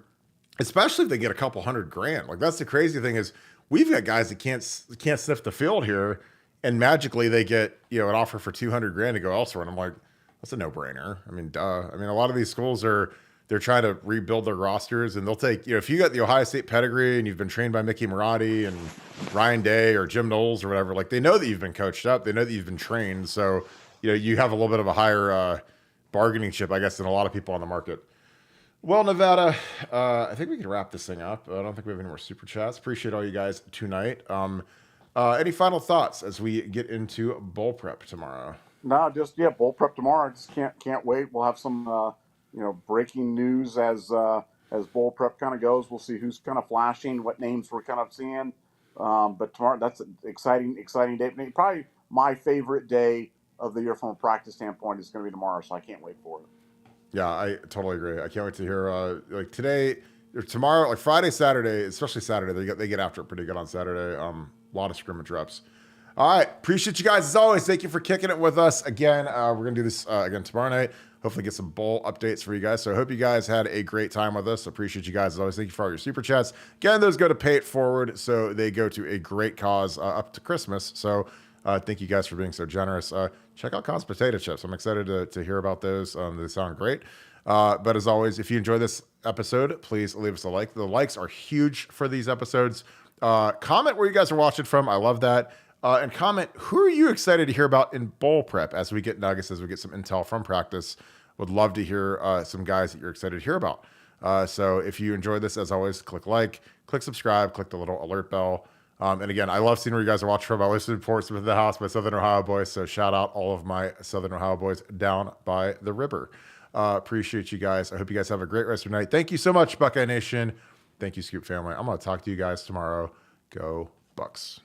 especially if they get a couple $100,000, like that's the crazy thing is we've got guys that can't sniff the field here, and magically they get an offer for $200,000 to go elsewhere, and I'm like, that's a no-brainer. I mean, duh. I mean, a lot of these schools they're trying to rebuild their rosters, and they'll take, if you got the Ohio State pedigree and you've been trained by Mickey Marotti and Ryan Day or Jim Knowles or whatever, like they know that you've been coached up, they know that you've been trained, so you have a little bit of a higher bargaining chip, I guess, than a lot of people on the market. Well, Nevada, I think we can wrap this thing up. I don't think we have any more super chats. Appreciate all you guys tonight. Any final thoughts as we get into bowl prep tomorrow? No, bowl prep tomorrow. I just can't wait. We'll have some breaking news as bowl prep kind of goes. We'll see who's kind of flashing, what names we're kind of seeing. But tomorrow, that's an exciting day. Probably my favorite day of the year from a practice standpoint is going to be tomorrow, so I can't wait for it. Yeah, I totally agree. I can't wait to hear like today or tomorrow, like Friday, Saturday, especially Saturday. They get after it pretty good on Saturday. A lot of scrimmage reps. All right, appreciate you guys as always. Thank you for kicking it with us again. We're gonna do this again tomorrow night. Hopefully get some bowl updates for you guys. So I hope you guys had a great time with us. Appreciate you guys as always. Thank you for all your super chats. Again, those go to Pay It Forward, so they go to a great cause up to Christmas. So thank you guys for being so generous. Check out Con's potato chips. I'm excited to hear about those. They sound great. But as always, if you enjoy this episode, please leave us a like. The likes are huge for these episodes. Comment where you guys are watching from. I love that. And comment, who are you excited to hear about in bowl prep as we get nuggets, as we get some intel from practice. Would love to hear some guys that you're excited to hear about. So if you enjoyed this, as always, click like, click subscribe, click the little alert bell. And again, I love seeing where you guys are watching from. I listen to Portsmouth in the House, my Southern Ohio boys. So shout out all of my Southern Ohio boys down by the river. Appreciate you guys. I hope you guys have a great rest of your night. Thank you so much, Buckeye Nation. Thank you, Scoop family. I'm going to talk to you guys tomorrow. Go Bucks.